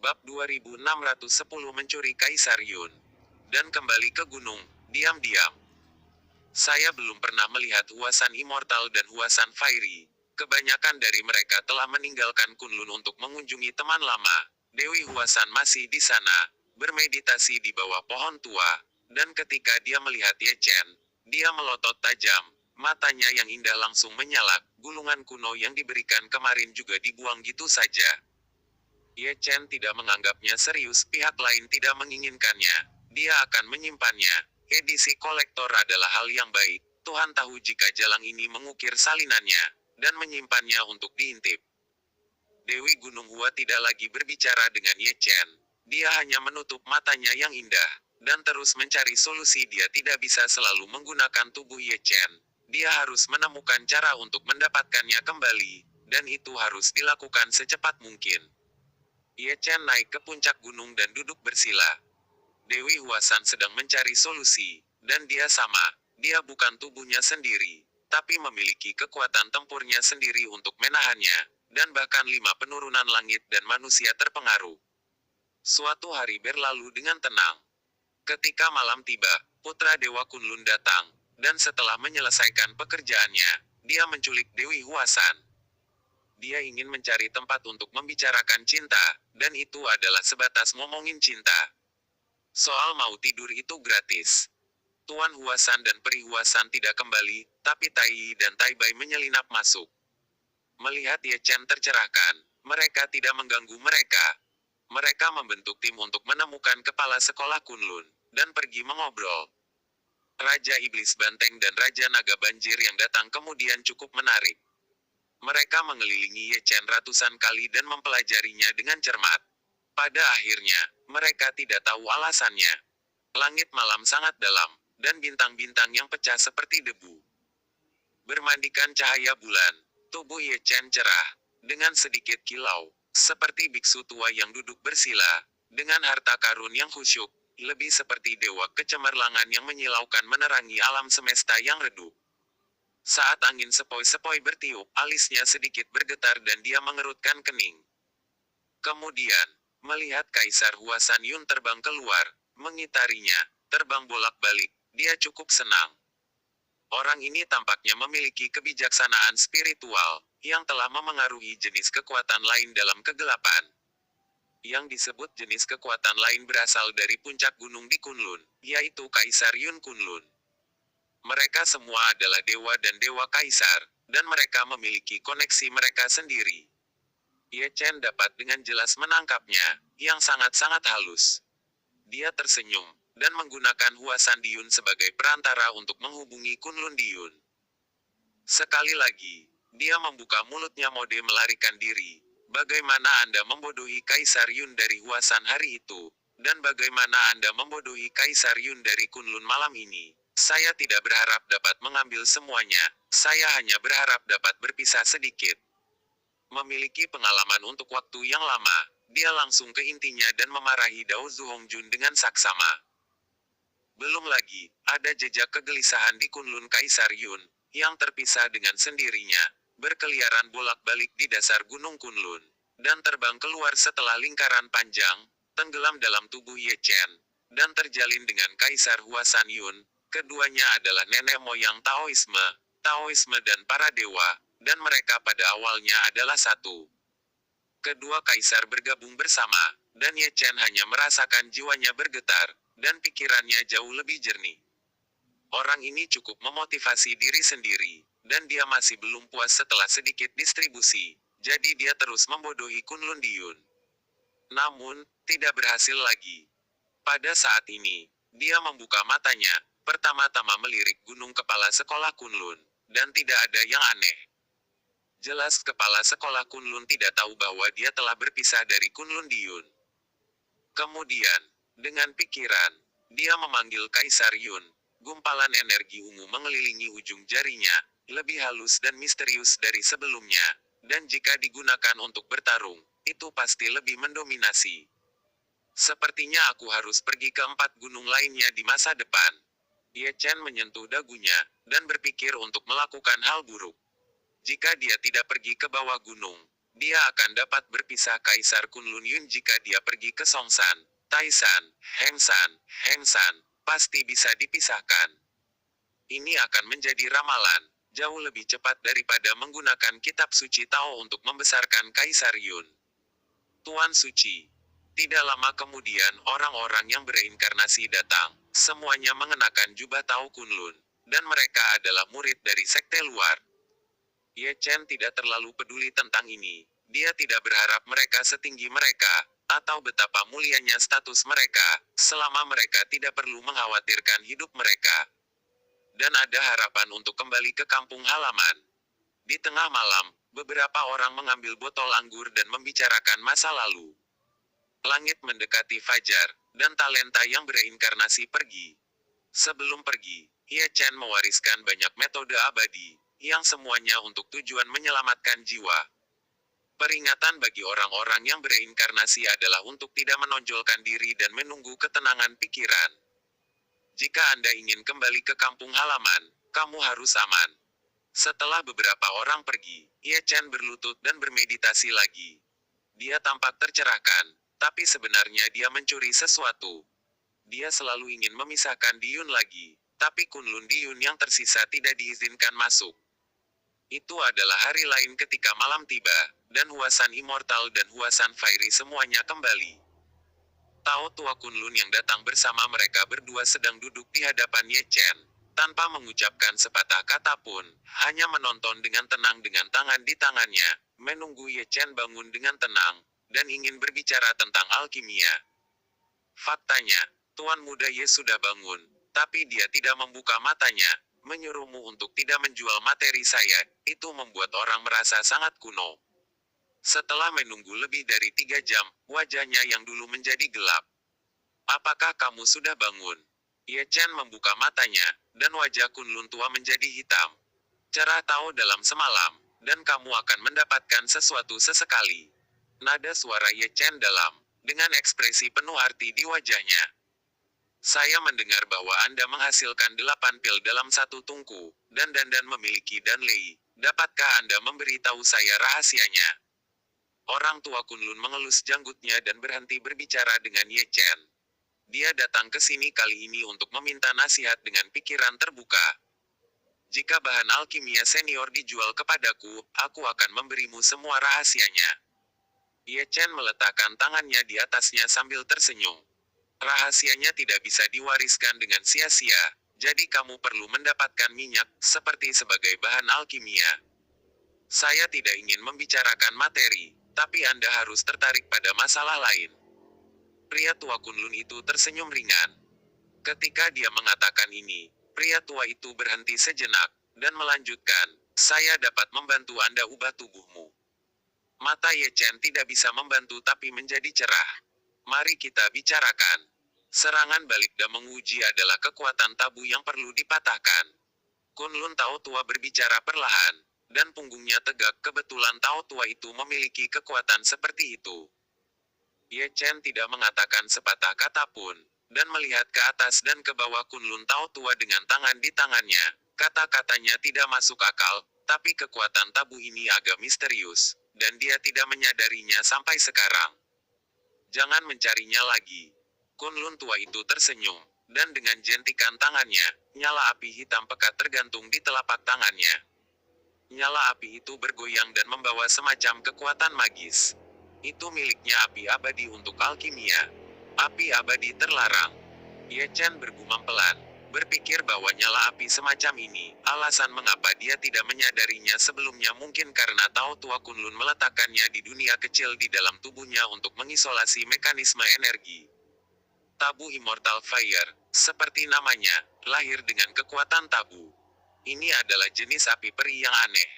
Bab 2610 Mencuri Kaisar Yun. Dan kembali ke gunung, diam-diam. Saya belum pernah melihat Huasan Immortal dan Huasan Fiery. Kebanyakan dari mereka telah meninggalkan Kunlun untuk mengunjungi teman lama. Dewi Huasan masih di sana, bermeditasi di bawah pohon tua. Dan ketika dia melihat Ye Chen, dia melotot tajam. Matanya yang indah langsung menyala. Gulungan kuno yang diberikan kemarin juga dibuang gitu saja. Ye Chen tidak menganggapnya serius, pihak lain tidak menginginkannya. Dia akan menyimpannya. Edisi kolektor adalah hal yang baik. Tuhan tahu jika jalang ini mengukir salinannya, dan menyimpannya untuk diintip. Dewi Gunung Hua tidak lagi berbicara dengan Ye Chen. Dia hanya menutup matanya yang indah, dan terus mencari solusi. Dia tidak bisa selalu menggunakan tubuh Ye Chen. Dia harus menemukan cara untuk mendapatkannya kembali, dan itu harus dilakukan secepat mungkin. Ye Chen naik ke puncak gunung dan duduk bersila. Dewi Huasan sedang mencari solusi, dan dia sama. Dia bukan tubuhnya sendiri, tapi memiliki kekuatan tempurnya sendiri untuk menahannya, dan bahkan 5 penurunan langit dan manusia terpengaruh. Suatu hari berlalu dengan tenang. Ketika malam tiba, putra Dewa Kunlun datang, dan setelah menyelesaikan pekerjaannya, dia menculik Dewi Huasan. Dia ingin mencari tempat untuk membicarakan cinta, dan itu adalah sebatas ngomongin cinta. Soal mau tidur itu gratis. Tuan Huasan dan Peri Huasan tidak kembali, tapi Tai Yi dan Tai Bai menyelinap masuk. Melihat Ye Chen tercerahkan, mereka tidak mengganggu mereka. Mereka membentuk tim untuk menemukan kepala sekolah Kunlun, dan pergi mengobrol. Raja Iblis Banteng dan Raja Naga Banjir yang datang kemudian cukup menarik. Mereka mengelilingi Ye Chen ratusan kali dan mempelajarinya dengan cermat. Pada akhirnya, mereka tidak tahu alasannya. Langit malam sangat dalam, dan bintang-bintang yang pecah seperti debu. Bermandikan cahaya bulan, tubuh Ye Chen cerah, dengan sedikit kilau, seperti biksu tua yang duduk bersila, dengan harta karun yang khusyuk, lebih seperti dewa kecemerlangan yang menyilaukan menerangi alam semesta yang redup. Saat angin sepoi-sepoi bertiup, alisnya sedikit bergetar dan dia mengerutkan kening. Kemudian, melihat Kaisar Huasan Yun terbang keluar, mengitarinya, terbang bolak-balik, dia cukup senang. Orang ini tampaknya memiliki kebijaksanaan spiritual, yang telah memengaruhi jenis kekuatan lain dalam kegelapan. Yang disebut jenis kekuatan lain berasal dari puncak gunung di Kunlun, yaitu Kaisar Yun Kunlun. Mereka semua adalah dewa dan dewa kaisar, dan mereka memiliki koneksi mereka sendiri. Ye Chen dapat dengan jelas menangkapnya, yang sangat-sangat halus. Dia tersenyum, dan menggunakan Huasan Diyun sebagai perantara untuk menghubungi Kunlun Diyun. Sekali lagi, dia membuka mulutnya mode melarikan diri. Bagaimana Anda membodohi Kaisar Yun dari Huasan hari itu, dan bagaimana Anda membodohi Kaisar Yun dari Kunlun malam ini? Saya tidak berharap dapat mengambil semuanya, saya hanya berharap dapat berpisah sedikit. Memiliki pengalaman untuk waktu yang lama, dia langsung ke intinya dan memarahi Dao Zuhongjun dengan saksama. Belum lagi, ada jejak kegelisahan di Kunlun Kaisar Yun, yang terpisah dengan sendirinya, berkeliaran bolak-balik di dasar Gunung Kunlun, dan terbang keluar setelah lingkaran panjang, tenggelam dalam tubuh Ye Chen, dan terjalin dengan Kaisar Huasan Yun. Keduanya adalah nenek moyang Taoisme dan para dewa, dan mereka pada awalnya adalah satu. Kedua kaisar bergabung bersama, dan Ye Chen hanya merasakan jiwanya bergetar, dan pikirannya jauh lebih jernih. Orang ini cukup memotivasi diri sendiri, dan dia masih belum puas setelah sedikit distribusi, jadi dia terus membodohi Kunlun Diyun. Namun, tidak berhasil lagi. Pada saat ini, dia membuka matanya, pertama-tama melirik gunung kepala sekolah Kunlun, dan tidak ada yang aneh. Jelas kepala sekolah Kunlun tidak tahu bahwa dia telah berpisah dari Kunlun Diyun. Kemudian, dengan pikiran, dia memanggil Kaisar Yun. Gumpalan energi ungu mengelilingi ujung jarinya, lebih halus dan misterius dari sebelumnya, dan jika digunakan untuk bertarung, itu pasti lebih mendominasi. Sepertinya aku harus pergi ke 4 gunung lainnya di masa depan. Ye Chen menyentuh dagunya, dan berpikir untuk melakukan hal buruk. Jika dia tidak pergi ke bawah gunung, Dia akan dapat berpisah Kaisar Kunlun Yun jika dia pergi ke Songsan, Taisan, Hengsan, Hengsan, pasti bisa dipisahkan. Ini akan menjadi ramalan, jauh lebih cepat daripada menggunakan kitab suci Tao untuk membesarkan Kaisar Yun. Tuan Suci. Tidak lama kemudian orang-orang yang bereinkarnasi datang, semuanya mengenakan jubah Tao Kunlun, dan mereka adalah murid dari sekte luar. Ye Chen tidak terlalu peduli tentang ini. Dia tidak berharap mereka setinggi mereka, atau betapa mulianya status mereka, selama mereka tidak perlu mengkhawatirkan hidup mereka. Dan ada harapan untuk kembali ke kampung halaman. Di tengah malam, beberapa orang mengambil botol anggur dan membicarakan masa lalu. Langit mendekati fajar, dan talenta yang bereinkarnasi pergi. Sebelum pergi, Ye Chen mewariskan banyak metode abadi, yang semuanya untuk tujuan menyelamatkan jiwa. Peringatan bagi orang-orang yang bereinkarnasi adalah untuk tidak menonjolkan diri dan menunggu ketenangan pikiran. Jika Anda ingin kembali ke kampung halaman, kamu harus aman. Setelah beberapa orang pergi, Ye Chen berlutut dan bermeditasi lagi. Dia tampak tercerahkan, tapi sebenarnya dia mencuri sesuatu. Dia selalu ingin memisahkan Diyun lagi, tapi Kunlun Diyun yang tersisa tidak diizinkan masuk. Itu adalah hari lain ketika malam tiba, dan Huasan Immortal dan Huasan Fairy semuanya kembali. Tao tua Kunlun yang datang bersama mereka berdua sedang duduk di hadapan Ye Chen, tanpa mengucapkan sepatah kata pun, hanya menonton dengan tenang dengan tangan di tangannya, menunggu Ye Chen bangun dengan tenang, dan ingin berbicara tentang alkimia. Faktanya, Tuan Muda Ye sudah bangun, tapi dia tidak membuka matanya. Menyuruhmu untuk tidak menjual materi saya, itu membuat orang merasa sangat kuno. Setelah menunggu lebih dari 3 jam, wajahnya yang dulu menjadi gelap. Apakah kamu sudah bangun? Ye Chen membuka matanya, dan wajah Kunlun tua menjadi hitam. Cerah tahu dalam semalam, dan kamu akan mendapatkan sesuatu sesekali. Nada suara Ye Chen dalam, dengan ekspresi penuh arti di wajahnya. Saya mendengar bahwa Anda menghasilkan 8 pil dalam satu tungku, dan memiliki Danlei. Dapatkah Anda memberitahu saya rahasianya? Orang tua Kunlun mengelus janggutnya dan berhenti berbicara dengan Ye Chen. Dia datang ke sini kali ini untuk meminta nasihat dengan pikiran terbuka. Jika bahan alkimia senior dijual kepadaku, aku akan memberimu semua rahasianya. Ye Chen meletakkan tangannya di atasnya sambil tersenyum. Rahasianya tidak bisa diwariskan dengan sia-sia, jadi kamu perlu mendapatkan minyak, seperti sebagai bahan alkimia. Saya tidak ingin membicarakan materi, tapi Anda harus tertarik pada masalah lain. Pria tua Kunlun itu tersenyum ringan. Ketika dia mengatakan ini, pria tua itu berhenti sejenak, dan melanjutkan, saya dapat membantu Anda ubah tubuhmu. Mata Ye Chen tidak bisa membantu tapi menjadi cerah. Mari kita bicarakan. Serangan balik dan menguji adalah kekuatan tabu yang perlu dipatahkan. Kunlun Tao tua berbicara perlahan, dan punggungnya tegak. Kebetulan Tao tua itu memiliki kekuatan seperti itu. Ye Chen tidak mengatakan sepatah kata pun, dan melihat ke atas dan ke bawah Kunlun Tao tua dengan tangan di tangannya. Kata-katanya tidak masuk akal, tapi kekuatan tabu ini agak misterius, dan dia tidak menyadarinya sampai sekarang. Jangan mencarinya lagi. Kunlun tua itu tersenyum, dan dengan jentikan tangannya, nyala api hitam pekat tergantung di telapak tangannya. Nyala api itu bergoyang dan membawa semacam kekuatan magis. Itu miliknya api abadi untuk alkimia. Api abadi terlarang. Ye Chen bergumam pelan, berpikir bahwa nyala api semacam ini, alasan mengapa dia tidak menyadarinya sebelumnya mungkin karena Tao tua Kunlun meletakkannya di dunia kecil di dalam tubuhnya untuk mengisolasi mekanisme energi. Tabu Immortal Fire, seperti namanya, lahir dengan kekuatan tabu. Ini adalah jenis api peri yang aneh.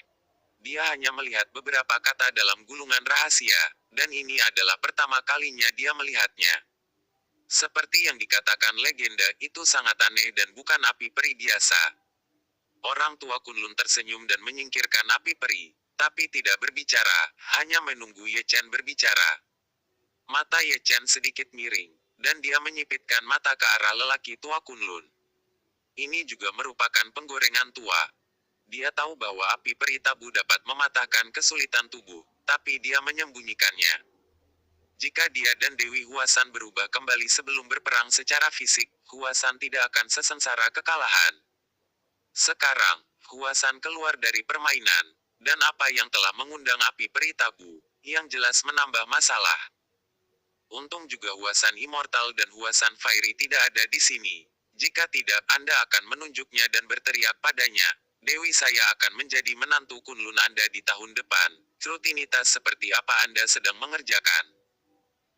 Dia hanya melihat beberapa kata dalam gulungan rahasia, dan ini adalah pertama kalinya dia melihatnya. Seperti yang dikatakan legenda, itu sangat aneh dan bukan api peri biasa. Orang tua Kunlun tersenyum dan menyingkirkan api peri, tapi tidak berbicara, hanya menunggu Ye Chen berbicara. Mata Ye Chen sedikit miring, dan dia menyipitkan mata ke arah lelaki tua Kunlun. Ini juga merupakan penggorengan tua. Dia tahu bahwa api peri tabu dapat mematahkan kesulitan tubuh, tapi dia menyembunyikannya. Jika dia dan Dewi Huasan berubah kembali sebelum berperang secara fisik, Huasan tidak akan sesengsara kekalahan. Sekarang, Huasan keluar dari permainan, dan apa yang telah mengundang api peri tabu, yang jelas menambah masalah. Untung juga Huasan Immortal dan Huasan Fiery tidak ada di sini. Jika tidak, Anda akan menunjuknya dan berteriak padanya, Dewi saya akan menjadi menantu Kunlun Anda di tahun depan. Rutinitas seperti apa Anda sedang mengerjakan?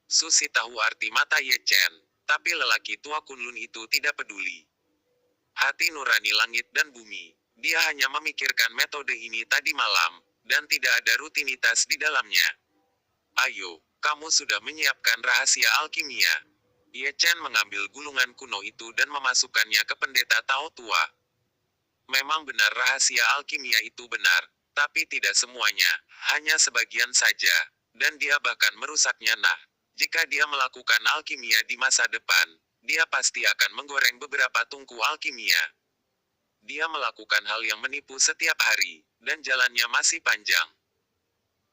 Susi tahu arti mata Ye Chen, tapi lelaki tua Kunlun itu tidak peduli. Hati nurani langit dan bumi, dia hanya memikirkan metode ini tadi malam, dan tidak ada rutinitas di dalamnya. Ayo, kamu sudah menyiapkan rahasia alkimia. Ye Chen mengambil gulungan kuno itu dan memasukkannya ke pendeta Tao tua. Memang benar rahasia alkimia itu benar, tapi tidak semuanya, hanya sebagian saja, dan dia bahkan merusaknya. Jika dia melakukan alkimia di masa depan, dia pasti akan menggoreng beberapa tungku alkimia. Dia melakukan hal yang menipu setiap hari, dan jalannya masih panjang.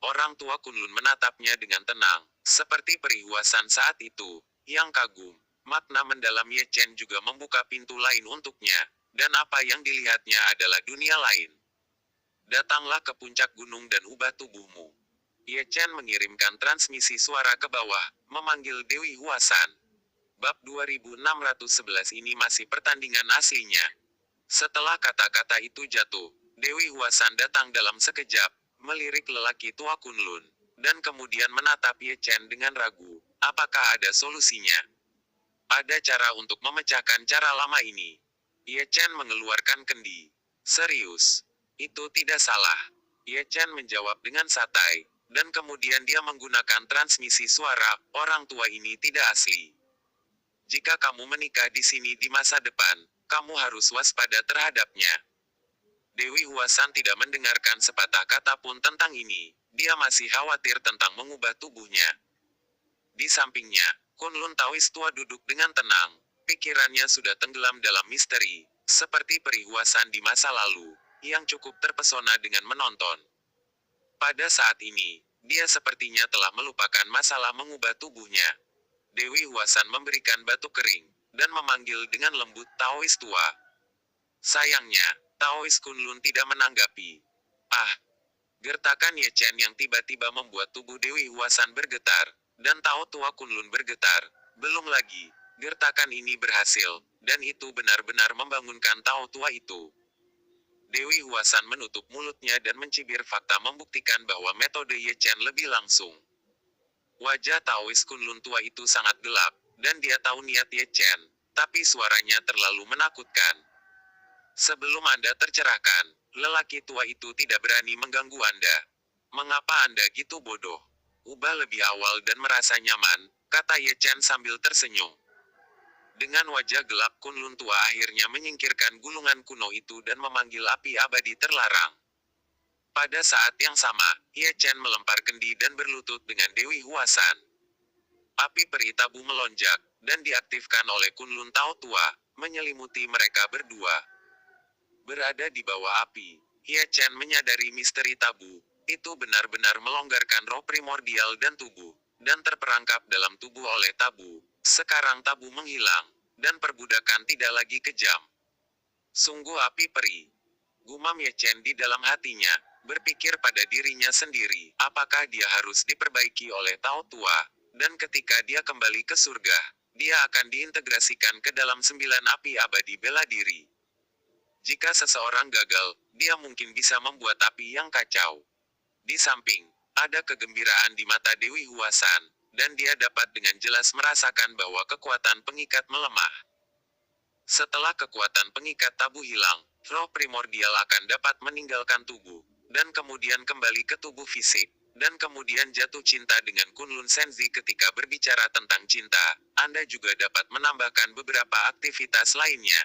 Orang tua Kunlun menatapnya dengan tenang, seperti perihuasan saat itu, yang kagum. Makna mendalam Ye Chen juga membuka pintu lain untuknya, dan apa yang dilihatnya adalah dunia lain. Datanglah ke puncak gunung dan ubah tubuhmu. Ye Chen mengirimkan transmisi suara ke bawah, memanggil Dewi Huasan. Bab 2611 ini masih pertandingan aslinya. Setelah kata-kata itu jatuh, Dewi Huasan datang dalam sekejap, melirik lelaki tua Kunlun, dan kemudian menatap Ye Chen dengan ragu. Apakah ada solusinya? Ada cara untuk memecahkan cara lama ini. Ye Chen mengeluarkan kendi. Serius? Itu tidak salah. Ye Chen menjawab dengan santai. Dan kemudian dia menggunakan transmisi suara, orang tua ini tidak asli. Jika kamu menikah di sini di masa depan, kamu harus waspada terhadapnya. Dewi Huasan tidak mendengarkan sepatah kata pun tentang ini, dia masih khawatir tentang mengubah tubuhnya. Di sampingnya, Kunlun Taois tua duduk dengan tenang, pikirannya sudah tenggelam dalam misteri, seperti perihuasan di masa lalu, yang cukup terpesona dengan menonton. Pada saat ini, dia sepertinya telah melupakan masalah mengubah tubuhnya. Dewi Huasan memberikan batu kering, dan memanggil dengan lembut Taois tua. Sayangnya, Taois Kunlun tidak menanggapi. Ah! Gertakan Ye Chen yang tiba-tiba membuat tubuh Dewi Huasan bergetar, dan Tao tua Kunlun bergetar. Belum lagi, gertakan ini berhasil, dan itu benar-benar membangunkan Tao tua itu. Dewi Huasan menutup mulutnya dan mencibir fakta membuktikan bahwa metode Ye Chen lebih langsung. Wajah Taois Kunlun tua itu sangat gelap, dan dia tahu niat Ye Chen, tapi suaranya terlalu menakutkan. Sebelum Anda tercerahkan, lelaki tua itu tidak berani mengganggu Anda. Mengapa Anda gitu bodoh? Ubah lebih awal dan merasa nyaman, kata Ye Chen sambil tersenyum. Dengan wajah gelap Kunlun tua akhirnya menyingkirkan gulungan kuno itu dan memanggil api abadi terlarang. Pada saat yang sama, Ye Chen melempar kendi dan berlutut dengan Dewi Huasan. Api peri tabu melonjak, dan diaktifkan oleh Kunlun Tao tua, menyelimuti mereka berdua. Berada di bawah api, Ye Chen menyadari misteri tabu, itu benar-benar melonggarkan roh primordial dan tubuh, dan terperangkap dalam tubuh oleh tabu. Sekarang tabu menghilang, dan perbudakan tidak lagi kejam. Sungguh api peri. Gumam Ye Chen di dalam hatinya, berpikir pada dirinya sendiri, apakah dia harus diperbaiki oleh Tao tua, dan ketika dia kembali ke surga, dia akan diintegrasikan ke dalam 9 api abadi bela diri. Jika seseorang gagal, dia mungkin bisa membuat api yang kacau. Di samping, ada kegembiraan di mata Dewi Huasan, dan dia dapat dengan jelas merasakan bahwa kekuatan pengikat melemah. Setelah kekuatan pengikat tabu hilang, roh primordial akan dapat meninggalkan tubuh, dan kemudian kembali ke tubuh fisik, dan kemudian jatuh cinta dengan Kunlun Senzi. Ketika berbicara tentang cinta, Anda juga dapat menambahkan beberapa aktivitas lainnya.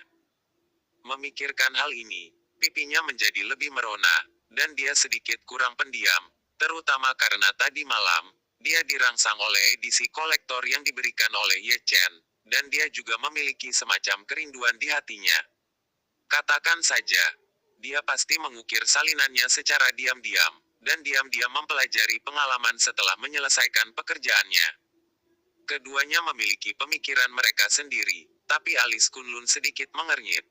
Memikirkan hal ini, pipinya menjadi lebih merona, dan dia sedikit kurang pendiam, terutama karena tadi malam, dia dirangsang oleh edisi kolektor yang diberikan oleh Ye Chen, dan dia juga memiliki semacam kerinduan di hatinya. Katakan saja, dia pasti mengukir salinannya secara diam-diam, dan diam-diam mempelajari pengalaman setelah menyelesaikan pekerjaannya. Keduanya memiliki pemikiran mereka sendiri, tapi alis Kunlun sedikit mengernyit.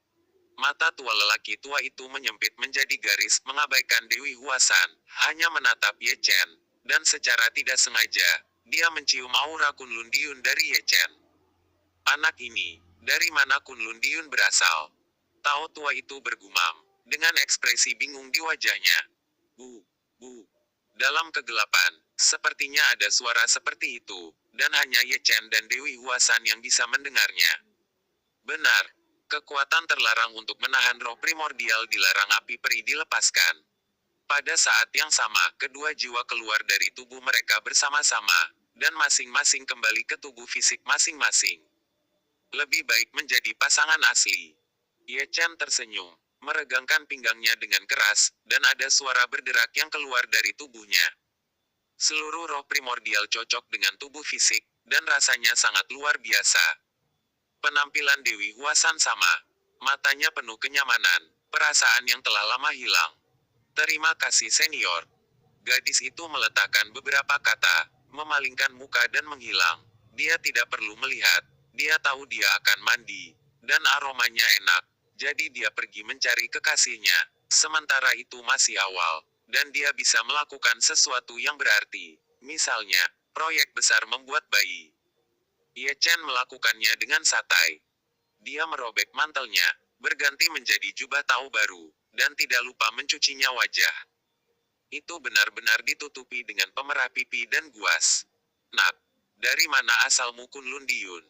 Mata tua lelaki tua itu menyempit menjadi garis mengabaikan Dewi Huasan, hanya menatap Ye Chen, dan secara tidak sengaja, dia mencium aura Kunlun Diun dari Ye Chen. Anak ini, dari mana Kunlun Diun berasal? Tao tua itu bergumam, dengan ekspresi bingung di wajahnya. Bu, bu. Dalam kegelapan, sepertinya ada suara seperti itu, dan hanya Ye Chen dan Dewi Huasan yang bisa mendengarnya. Benar, kekuatan terlarang untuk menahan roh primordial dilarang api peri dilepaskan. Pada saat yang sama, kedua jiwa keluar dari tubuh mereka bersama-sama, dan masing-masing kembali ke tubuh fisik masing-masing. Lebih baik menjadi pasangan asli. Ye Chen tersenyum, meregangkan pinggangnya dengan keras, dan ada suara berderak yang keluar dari tubuhnya. Seluruh roh primordial cocok dengan tubuh fisik, dan rasanya sangat luar biasa. Penampilan Dewi Huasan sama. Matanya penuh kenyamanan, perasaan yang telah lama hilang. Terima kasih senior. Gadis itu meletakkan beberapa kata, memalingkan muka dan menghilang. Dia tidak perlu melihat. Dia tahu dia akan mandi, dan aromanya enak, jadi dia pergi mencari kekasihnya. Sementara itu masih awal, dan dia bisa melakukan sesuatu yang berarti. Misalnya, proyek besar membuat bayi. Ye Chen melakukannya dengan santai. Dia merobek mantelnya, berganti menjadi jubah Tao baru, dan tidak lupa mencucinya wajah. Itu benar-benar ditutupi dengan pemerah pipi dan guas. Nak, dari mana asalmu Kunlun Diun?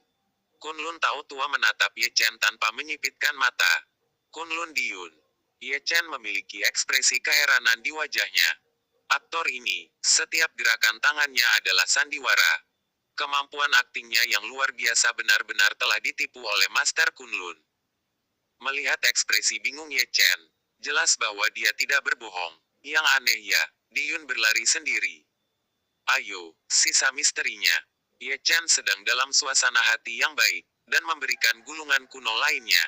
Kunlun Tao tua menatap Ye Chen tanpa menyipitkan mata. Kunlun Diun. Ye Chen memiliki ekspresi keheranan di wajahnya. Aktor ini, setiap gerakan tangannya adalah sandiwara. Kemampuan aktingnya yang luar biasa benar-benar telah ditipu oleh Master Kunlun. Melihat ekspresi bingung Ye Chen, jelas bahwa dia tidak berbohong. Yang aneh ya, Diun berlari sendiri. Ayo, sisa misterinya. Ye Chen sedang dalam suasana hati yang baik, dan memberikan gulungan kuno lainnya.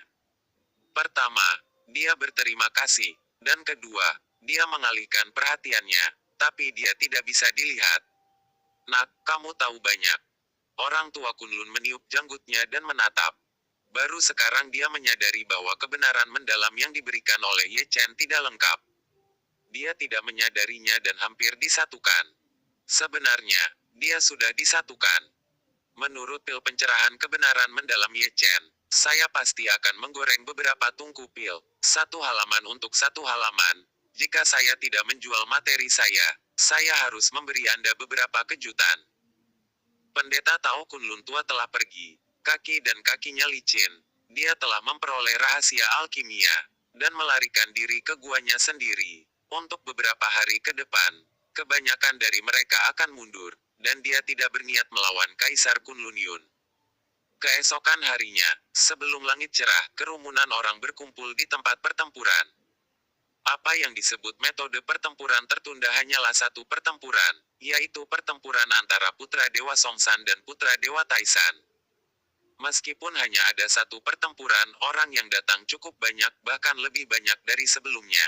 Pertama, dia berterima kasih, dan kedua, dia mengalihkan perhatiannya, tapi dia tidak bisa dilihat. Nak, kamu tahu banyak. Orang tua Kunlun meniup janggutnya dan menatap. Baru sekarang dia menyadari bahwa kebenaran mendalam yang diberikan oleh Ye Chen tidak lengkap. Dia tidak menyadarinya dan hampir disatukan. Sebenarnya, dia sudah disatukan. Menurut pil pencerahan kebenaran mendalam Ye Chen, saya pasti akan menggoreng beberapa tungku pil, satu halaman untuk satu halaman. Jika saya tidak menjual materi saya harus memberi Anda beberapa kejutan. Pendeta Tao Kunlun tua telah pergi. Kaki dan kakinya licin. Dia telah memperoleh rahasia alkimia, dan melarikan diri ke guanya sendiri. Untuk beberapa hari ke depan, kebanyakan dari mereka akan mundur, dan dia tidak berniat melawan Kaisar Kunlun Yun. Keesokan harinya, sebelum langit cerah, kerumunan orang berkumpul di tempat pertempuran. Apa yang disebut metode pertempuran tertunda hanyalah satu pertempuran, yaitu pertempuran antara Putra Dewa Songsan dan Putra Dewa Taisan. Meskipun hanya ada satu pertempuran, orang yang datang cukup banyak, bahkan lebih banyak dari sebelumnya.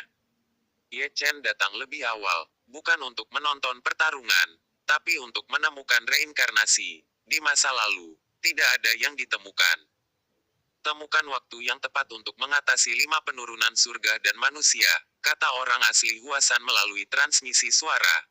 Ye Chen datang lebih awal, bukan untuk menonton pertarungan, tapi untuk menemukan reinkarnasi. Di masa lalu, tidak ada yang ditemukan. Temukan waktu yang tepat untuk mengatasi 5 penurunan surga dan manusia, kata orang asli Huasan melalui transmisi suara.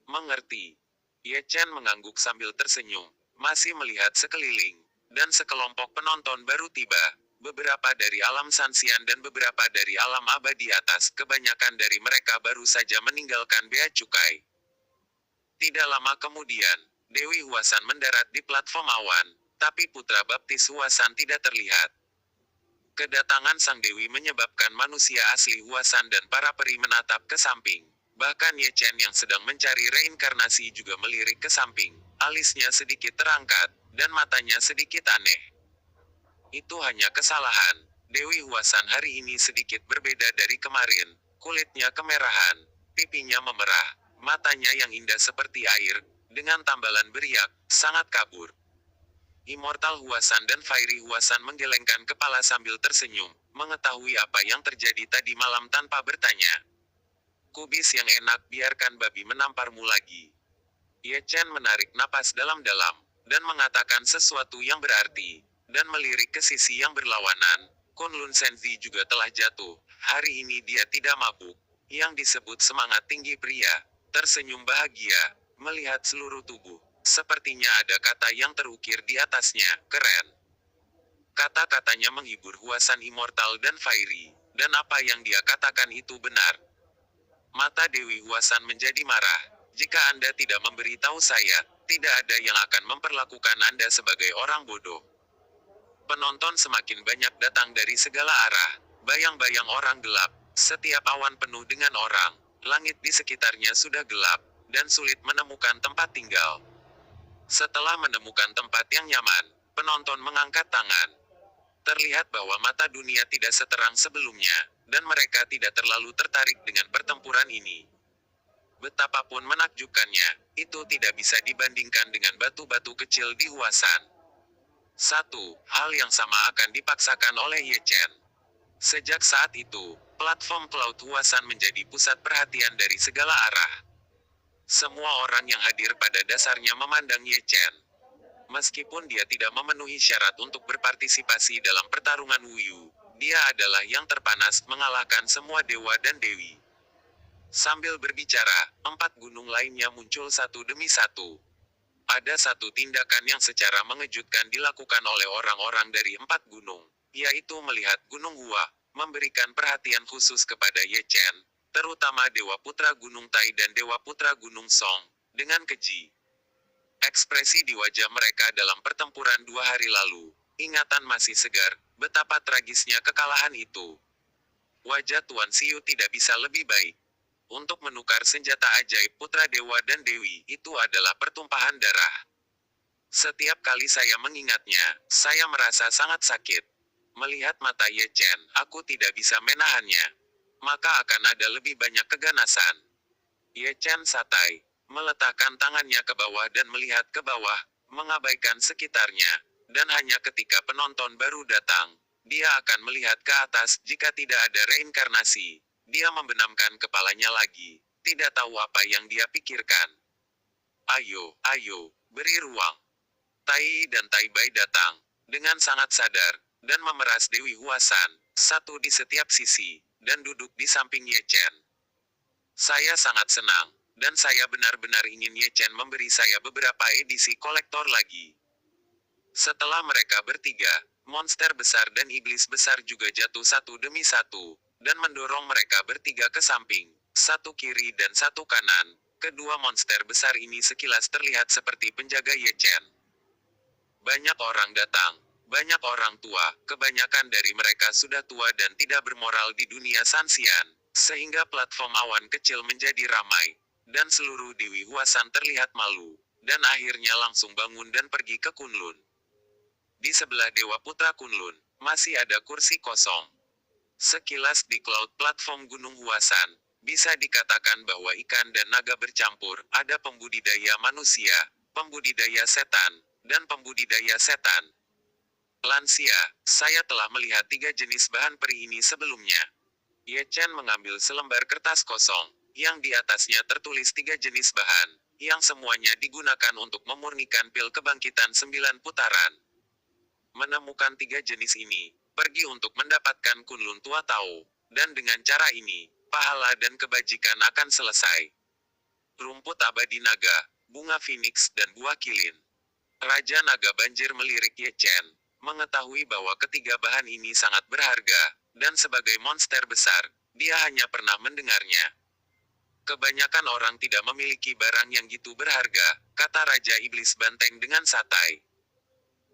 Mengerti. Ye Chen mengangguk sambil tersenyum, masih melihat sekeliling, dan sekelompok penonton baru tiba. Beberapa dari alam Sanxian dan beberapa dari alam abadi atas, kebanyakan dari mereka baru saja meninggalkan bea cukai. Tidak lama kemudian, Dewi Huasan mendarat di platform awan, tapi putra baptis Huasan tidak terlihat. Kedatangan sang Dewi menyebabkan manusia asli Huasan dan para peri menatap ke samping. Bahkan Ye Chen yang sedang mencari reinkarnasi juga melirik ke samping. Alisnya sedikit terangkat, dan matanya sedikit aneh. Itu hanya kesalahan. Dewi Huasan hari ini sedikit berbeda dari kemarin. Kulitnya kemerahan, pipinya memerah, matanya yang indah seperti air, dengan tambalan beriak, sangat kabur. Immortal Huasan dan Fairy Huasan menggelengkan kepala sambil tersenyum, mengetahui apa yang terjadi tadi malam tanpa bertanya. Kubis yang enak, biarkan babi menamparmu lagi. Ye Chen menarik napas dalam-dalam, dan mengatakan sesuatu yang berarti, dan melirik ke sisi yang berlawanan. Kunlun Senzi juga telah jatuh. Hari ini dia tidak mabuk. Yang disebut semangat tinggi pria. Tersenyum bahagia, melihat seluruh tubuh. Sepertinya ada kata yang terukir di atasnya, keren. Kata-katanya menghibur Huasan Immortal dan Fairy. Dan apa yang dia katakan itu benar. Mata Dewi Huasan menjadi marah. Jika Anda tidak memberitahu saya, tidak ada yang akan memperlakukan Anda sebagai orang bodoh. Penonton semakin banyak datang dari segala arah. Bayang-bayang orang gelap. Setiap awan penuh dengan orang. Langit di sekitarnya sudah gelap, dan sulit menemukan tempat tinggal. Setelah menemukan tempat yang nyaman, penonton mengangkat tangan. Terlihat bahwa mata dunia tidak seterang sebelumnya, dan mereka tidak terlalu tertarik dengan pertempuran ini. Betapapun menakjubkannya, itu tidak bisa dibandingkan dengan batu-batu kecil di Huasan. Satu hal yang sama akan dipaksakan oleh Ye Chen. Sejak saat itu, platform Cloud Huasan menjadi pusat perhatian dari segala arah. Semua orang yang hadir pada dasarnya memandang Ye Chen. Meskipun dia tidak memenuhi syarat untuk berpartisipasi dalam pertarungan Wuyu, dia adalah yang terpanas mengalahkan semua dewa dan dewi. Sambil berbicara, 4 gunung lainnya muncul satu demi satu. Ada satu tindakan yang secara mengejutkan dilakukan oleh orang-orang dari 4 gunung, yaitu melihat Gunung Hua, memberikan perhatian khusus kepada Ye Chen, terutama Dewa Putra Gunung Tai dan Dewa Putra Gunung Song, dengan keji. Ekspresi di wajah mereka dalam pertempuran 2 hari lalu, ingatan masih segar, betapa tragisnya kekalahan itu. Wajah Tuan Siu tidak bisa lebih baik. Untuk menukar senjata ajaib putra dewa dan dewi, itu adalah pertumpahan darah. Setiap kali saya mengingatnya, saya merasa sangat sakit. Melihat mata Ye Chen, aku tidak bisa menahannya. Maka akan ada lebih banyak keganasan. Ye Chen santai, meletakkan tangannya ke bawah dan melihat ke bawah, mengabaikan sekitarnya. Dan hanya ketika penonton baru datang, dia akan melihat ke atas jika tidak ada reinkarnasi. Dia membenamkan kepalanya lagi, tidak tahu apa yang dia pikirkan. Ayo, ayo, beri ruang. Tai dan Tai Bai datang, dengan sangat sadar, dan memeras Dewi Huasan, satu di setiap sisi, dan duduk di samping Ye Chen. Saya sangat senang, dan saya benar-benar ingin Ye Chen memberi saya beberapa edisi kolektor lagi. Setelah mereka bertiga, monster besar dan iblis besar juga jatuh satu demi satu, dan mendorong mereka bertiga ke samping, satu kiri dan satu kanan. Kedua monster besar ini sekilas terlihat seperti penjaga Ye Chen. Banyak orang datang, banyak orang tua, kebanyakan dari mereka sudah tua dan tidak bermoral di dunia Sanxian, sehingga platform awan kecil menjadi ramai, dan seluruh Dewi Huasan terlihat malu, dan akhirnya langsung bangun dan pergi ke Kunlun. Di sebelah Dewa Putra Kunlun, masih ada kursi kosong. Sekilas di cloud platform Gunung Huasan, bisa dikatakan bahwa ikan dan naga bercampur, ada pembudidaya manusia, pembudidaya setan, dan pembudidaya setan. Lansia, saya telah melihat 3 jenis bahan peri ini sebelumnya. Ye Chen mengambil selembar kertas kosong, yang di atasnya tertulis 3 jenis bahan, yang semuanya digunakan untuk memurnikan pil kebangkitan 9 putaran. Menemukan 3 jenis ini, pergi untuk mendapatkan Kunlun Tua Tao, dan dengan cara ini, pahala dan kebajikan akan selesai. Rumput abadi naga, bunga phoenix dan buah kilin. Raja Naga Banjir melirik Ye Chen, mengetahui bahwa ketiga bahan ini sangat berharga, dan sebagai monster besar, dia hanya pernah mendengarnya. Kebanyakan orang tidak memiliki barang yang gitu berharga, kata Raja Iblis Banteng dengan santai.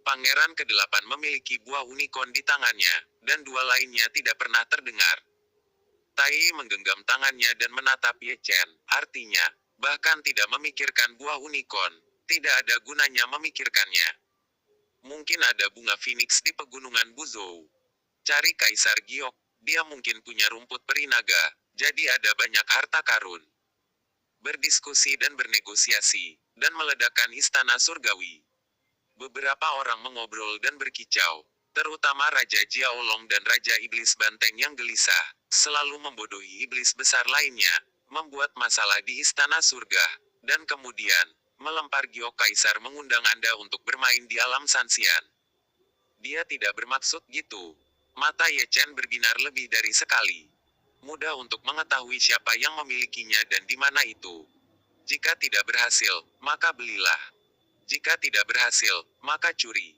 Pangeran ke-8 memiliki buah unicorn di tangannya, dan 2 lainnya tidak pernah terdengar. Tai menggenggam tangannya dan menatap Ye Chen, artinya, bahkan tidak memikirkan buah unicorn, tidak ada gunanya memikirkannya. Mungkin ada bunga phoenix di pegunungan Buzhou. Cari Kaisar Giok, dia mungkin punya rumput peri naga, jadi ada banyak harta karun. Berdiskusi dan bernegosiasi, dan meledakkan istana surgawi. Beberapa orang mengobrol dan berkicau, terutama Raja Jiaolong dan Raja Iblis Banteng yang gelisah, selalu membodohi iblis besar lainnya, membuat masalah di Istana Surga, dan kemudian melempar giok kaisar mengundang Anda untuk bermain di alam Sanxian. Dia tidak bermaksud gitu. Mata Ye Chen berbinar lebih dari sekali. Mudah untuk mengetahui siapa yang memilikinya dan di mana itu. Jika tidak berhasil, maka belilah. Jika tidak berhasil, maka curi.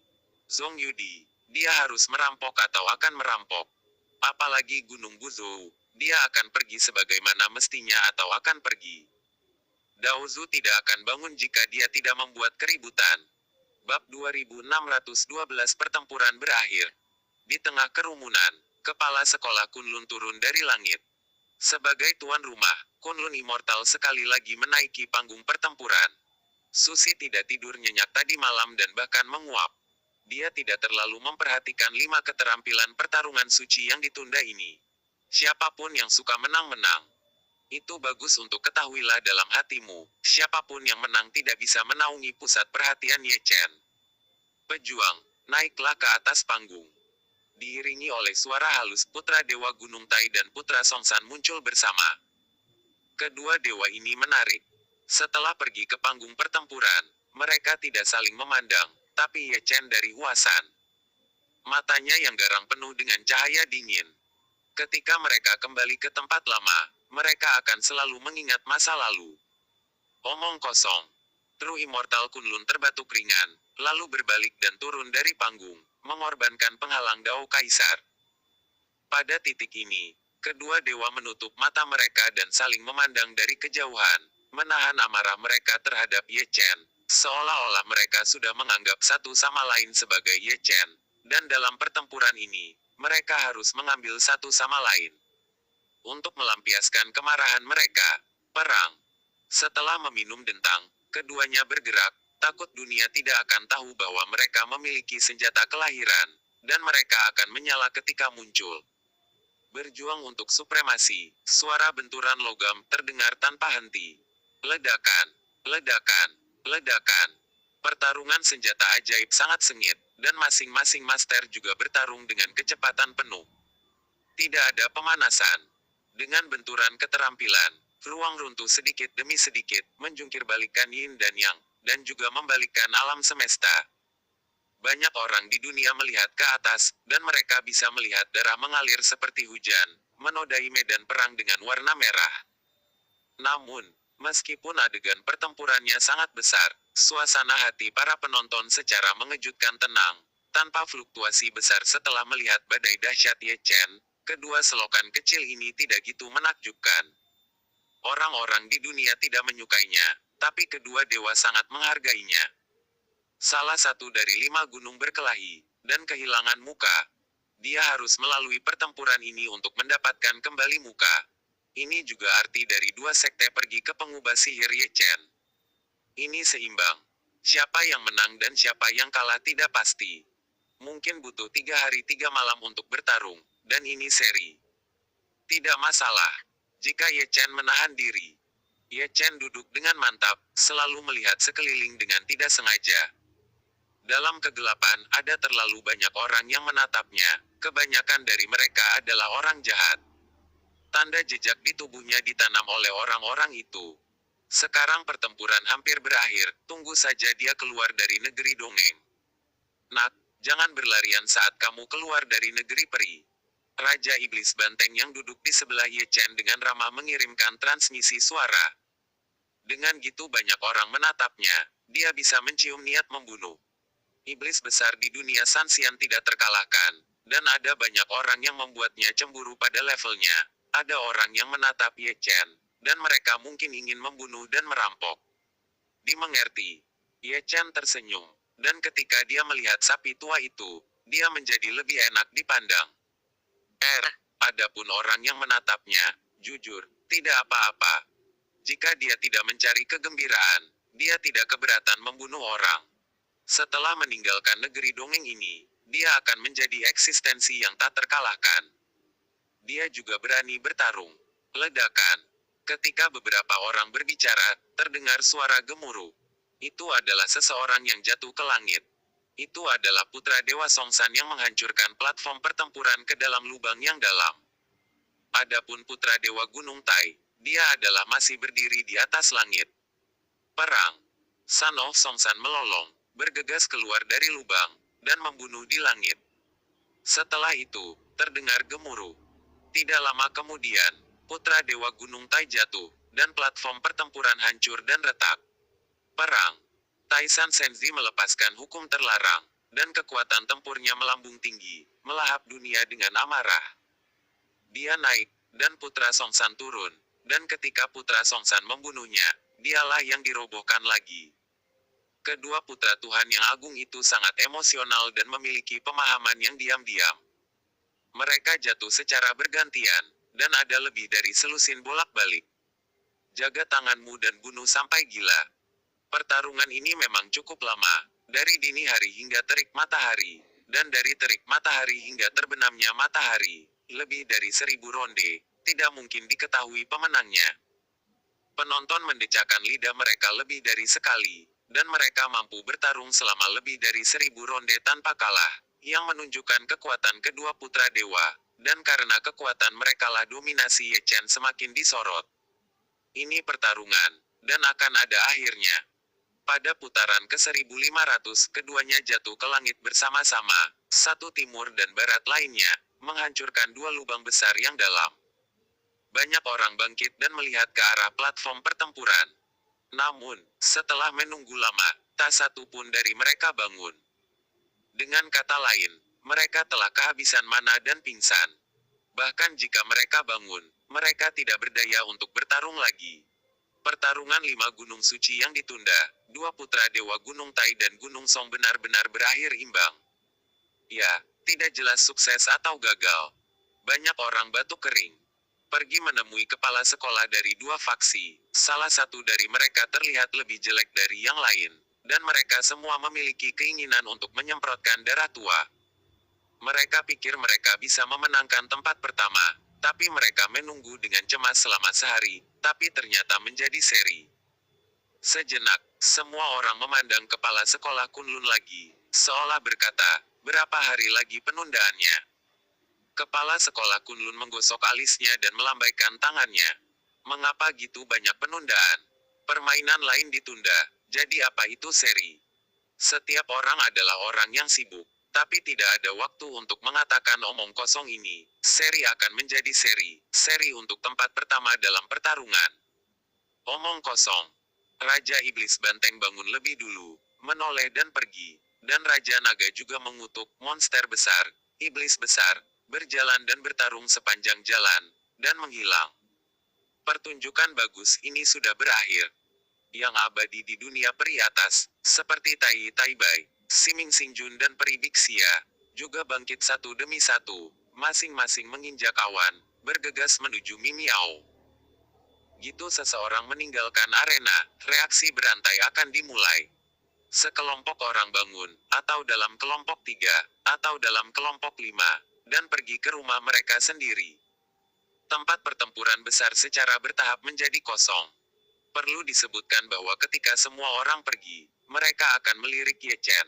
Zhong Yudi, dia harus merampok atau akan merampok. Apalagi Gunung Buzhou, dia akan pergi sebagaimana mestinya atau akan pergi. Dao Zu tidak akan bangun jika dia tidak membuat keributan. Bab 2612 pertempuran berakhir. Di tengah kerumunan, kepala sekolah Kunlun turun dari langit. Sebagai tuan rumah, Kunlun Immortal sekali lagi menaiki panggung pertempuran. Susi tidak tidur nyenyak tadi malam dan bahkan menguap. Dia tidak terlalu memperhatikan 5 keterampilan pertarungan suci yang ditunda ini. Siapapun yang suka menang-menang. Itu bagus untuk ketahuilah dalam hatimu, siapapun yang menang tidak bisa menaungi pusat perhatian Ye Chen. Pejuang, naiklah ke atas panggung. Diiringi oleh suara halus, Putra Dewa Gunung Tai dan Putra Songsan muncul bersama. Kedua dewa ini menarik. Setelah pergi ke panggung pertempuran, mereka tidak saling memandang, tapi Ye Chen dari Huasan. Matanya yang garang penuh dengan cahaya dingin. Ketika mereka kembali ke tempat lama, mereka akan selalu mengingat masa lalu. Omong kosong. True Immortal Kunlun terbatuk ringan, lalu berbalik dan turun dari panggung, mengorbankan penghalang Dao Kaisar. Pada titik ini, kedua dewa menutup mata mereka dan saling memandang dari kejauhan, menahan amarah mereka terhadap Ye Chen, seolah-olah mereka sudah menganggap satu sama lain sebagai Ye Chen, dan dalam pertempuran ini, mereka harus mengambil satu sama lain. Untuk melampiaskan kemarahan mereka, perang. Setelah meminum dentang, keduanya bergerak, takut dunia tidak akan tahu bahwa mereka memiliki senjata kelahiran, dan mereka akan menyala ketika muncul. Berjuang untuk supremasi, suara benturan logam terdengar tanpa henti. Ledakan, ledakan, ledakan. Pertarungan senjata ajaib sangat sengit, dan masing-masing master juga bertarung dengan kecepatan penuh. Tidak ada pemanasan. Dengan benturan keterampilan, ruang runtuh sedikit demi sedikit, menjungkir balikan yin dan yang, dan juga membalikkan alam semesta. Banyak orang di dunia melihat ke atas, dan mereka bisa melihat darah mengalir seperti hujan, menodai medan perang dengan warna merah. Namun, meskipun adegan pertempurannya sangat besar, suasana hati para penonton secara mengejutkan tenang, tanpa fluktuasi besar setelah melihat badai dahsyat Ye Chen. Kedua selokan kecil ini tidak gitu menakjubkan. Orang-orang di dunia tidak menyukainya, tapi kedua dewa sangat menghargainya. Salah satu dari 5 gunung berkelahi, dan kehilangan muka. Dia harus melalui pertempuran ini untuk mendapatkan kembali muka. Ini juga arti dari 2 sekte pergi ke pengubah sihir Ye Chen. Ini seimbang. Siapa yang menang dan siapa yang kalah tidak pasti. Mungkin butuh 3 hari 3 malam untuk bertarung. Dan ini seri. Tidak masalah. Jika Ye Chen menahan diri. Ye Chen duduk dengan mantap, selalu melihat sekeliling dengan tidak sengaja. Dalam kegelapan, ada terlalu banyak orang yang menatapnya. Kebanyakan dari mereka adalah orang jahat. Tanda jejak di tubuhnya ditanam oleh orang-orang itu. Sekarang pertempuran hampir berakhir, tunggu saja dia keluar dari negeri dongeng. Nak, jangan berlarian saat kamu keluar dari negeri peri. Raja Iblis Banteng yang duduk di sebelah Ye Chen dengan ramah mengirimkan transmisi suara. Dengan gitu banyak orang menatapnya, dia bisa mencium niat membunuh. Iblis besar di dunia Sanxian tidak terkalahkan, dan ada banyak orang yang membuatnya cemburu pada levelnya. Ada orang yang menatap Ye Chen, dan mereka mungkin ingin membunuh dan merampok. Dimengerti. Ye Chen tersenyum, dan ketika dia melihat sapi tua itu, dia menjadi lebih enak dipandang. Adapun orang yang menatapnya, jujur, tidak apa-apa. Jika dia tidak mencari kegembiraan, dia tidak keberatan membunuh orang. Setelah meninggalkan negeri dongeng ini, dia akan menjadi eksistensi yang tak terkalahkan. Dia juga berani bertarung. Ledakan. Ketika beberapa orang berbicara, terdengar suara gemuruh. Itu adalah seseorang yang jatuh ke langit. Itu adalah putra Dewa Songsan yang menghancurkan platform pertempuran ke dalam lubang yang dalam. Adapun putra Dewa Gunung Tai, Dia adalah masih berdiri di atas langit. Perang. Sanoh Songsan melolong, bergegas keluar dari lubang, dan membunuh di langit. Setelah itu, terdengar gemuruh. Tidak lama kemudian, putra Dewa Gunung Tai jatuh, dan platform pertempuran hancur dan retak. Perang. Taisan Senzi melepaskan hukum terlarang, dan kekuatan tempurnya melambung tinggi, melahap dunia dengan amarah. Dia naik, dan putra Songsan turun, dan ketika putra Songsan membunuhnya, dialah yang dirobohkan lagi. Kedua putra Tuhan yang agung itu sangat emosional dan memiliki pemahaman yang diam-diam. Mereka jatuh secara bergantian, dan ada lebih dari selusin bolak-balik. Jaga tanganmu dan bunuh sampai gila. Pertarungan ini memang cukup lama, dari dini hari hingga terik matahari, dan dari terik matahari hingga terbenamnya matahari, lebih dari 1000 ronde, tidak mungkin diketahui pemenangnya. Penonton mendecakkan lidah mereka lebih dari sekali, dan mereka mampu bertarung selama lebih dari 1000 ronde tanpa kalah, yang menunjukkan kekuatan kedua putra dewa, dan karena kekuatan merekalah dominasi Ye Chen semakin disorot. Ini pertarungan, dan akan ada akhirnya. Pada putaran ke-1500, keduanya jatuh ke langit bersama-sama, satu timur dan barat lainnya, menghancurkan dua lubang besar yang dalam. Banyak orang bangkit dan melihat ke arah platform pertempuran. Namun, setelah menunggu lama, tak satu pun dari mereka bangun. Dengan kata lain, mereka telah kehabisan mana dan pingsan. Bahkan jika mereka bangun, mereka tidak berdaya untuk bertarung lagi. Pertarungan 5 gunung suci yang ditunda, dua putra dewa Gunung Tai dan Gunung Song benar-benar berakhir imbang. Ya, tidak jelas sukses atau gagal. Banyak orang batuk kering. Pergi menemui kepala sekolah dari dua faksi, salah satu dari mereka terlihat lebih jelek dari yang lain, dan mereka semua memiliki keinginan untuk menyemprotkan darah tua. Mereka pikir mereka bisa memenangkan tempat pertama, tapi mereka menunggu dengan cemas selama sehari, tapi ternyata menjadi seri. Sejenak, semua orang memandang kepala sekolah Kunlun lagi, seolah berkata, berapa hari lagi penundaannya? Kepala sekolah Kunlun menggosok alisnya dan melambaikan tangannya. Mengapa gitu banyak penundaan? Permainan lain ditunda, jadi apa itu seri? Setiap orang adalah orang yang sibuk, tapi tidak ada waktu untuk mengatakan omong kosong ini. Seri akan menjadi seri, seri untuk tempat pertama dalam pertarungan. Omong kosong. Raja Iblis Banteng bangun lebih dulu, menoleh dan pergi. Dan Raja Naga juga mengutuk monster besar, iblis besar, berjalan dan bertarung sepanjang jalan, dan menghilang. Pertunjukan bagus ini sudah berakhir. Yang abadi di dunia peri atas, seperti Tai Taibai, Siming Singjun dan Peri Bixia, juga bangkit satu demi satu, masing-masing menginjak awan, bergegas menuju Mimiao. Gitu seseorang meninggalkan arena, reaksi berantai akan dimulai. Sekelompok orang bangun, atau dalam kelompok 3, atau dalam kelompok 5, dan pergi ke rumah mereka sendiri. Tempat pertempuran besar secara bertahap menjadi kosong. Perlu disebutkan bahwa ketika semua orang pergi, mereka akan melirik Ye Chen.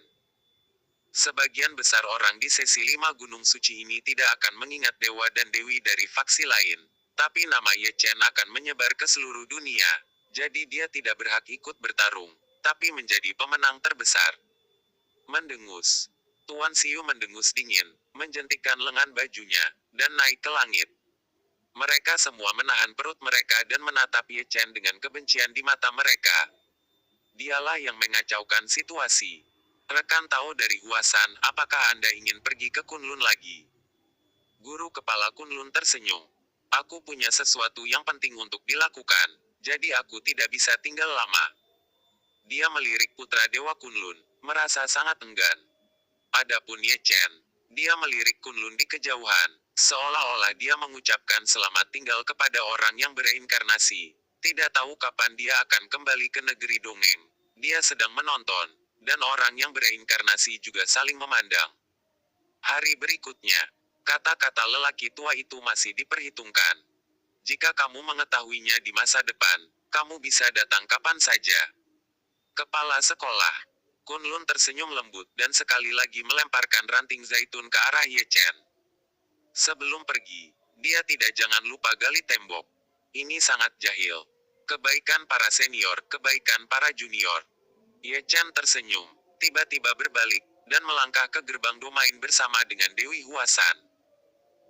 Sebagian besar orang di sesi 5 gunung suci ini tidak akan mengingat dewa dan dewi dari faksi lain, tapi nama Ye Chen akan menyebar ke seluruh dunia, jadi dia tidak berhak ikut bertarung, tapi menjadi pemenang terbesar. Mendengus. Tuan Siu mendengus dingin, menjentikkan lengan bajunya, dan naik ke langit. Mereka semua menahan perut mereka dan menatap Ye Chen dengan kebencian di mata mereka. Dialah yang mengacaukan situasi. Rekan tahu dari Huasan, apakah Anda ingin pergi ke Kunlun lagi? Guru kepala Kunlun tersenyum. Aku punya sesuatu yang penting untuk dilakukan, jadi aku tidak bisa tinggal lama. Dia melirik putra Dewa Kunlun, merasa sangat enggan. Adapun Ye Chen, dia melirik Kunlun di kejauhan, seolah-olah dia mengucapkan selamat tinggal kepada orang yang bereinkarnasi. Tidak tahu kapan dia akan kembali ke negeri dongeng. Dia sedang menonton, dan orang yang bereinkarnasi juga saling memandang. Hari berikutnya, kata-kata lelaki tua itu masih diperhitungkan. Jika kamu mengetahuinya di masa depan, kamu bisa datang kapan saja. Kepala sekolah. Kunlun tersenyum lembut dan sekali lagi melemparkan ranting zaitun ke arah Ye Chen. Sebelum pergi, dia tidak jangan lupa gali tembok. Ini sangat jahil. Kebaikan para senior, kebaikan para junior. Ye Chen tersenyum, tiba-tiba berbalik, dan melangkah ke gerbang domain bersama dengan Dewi Huasan.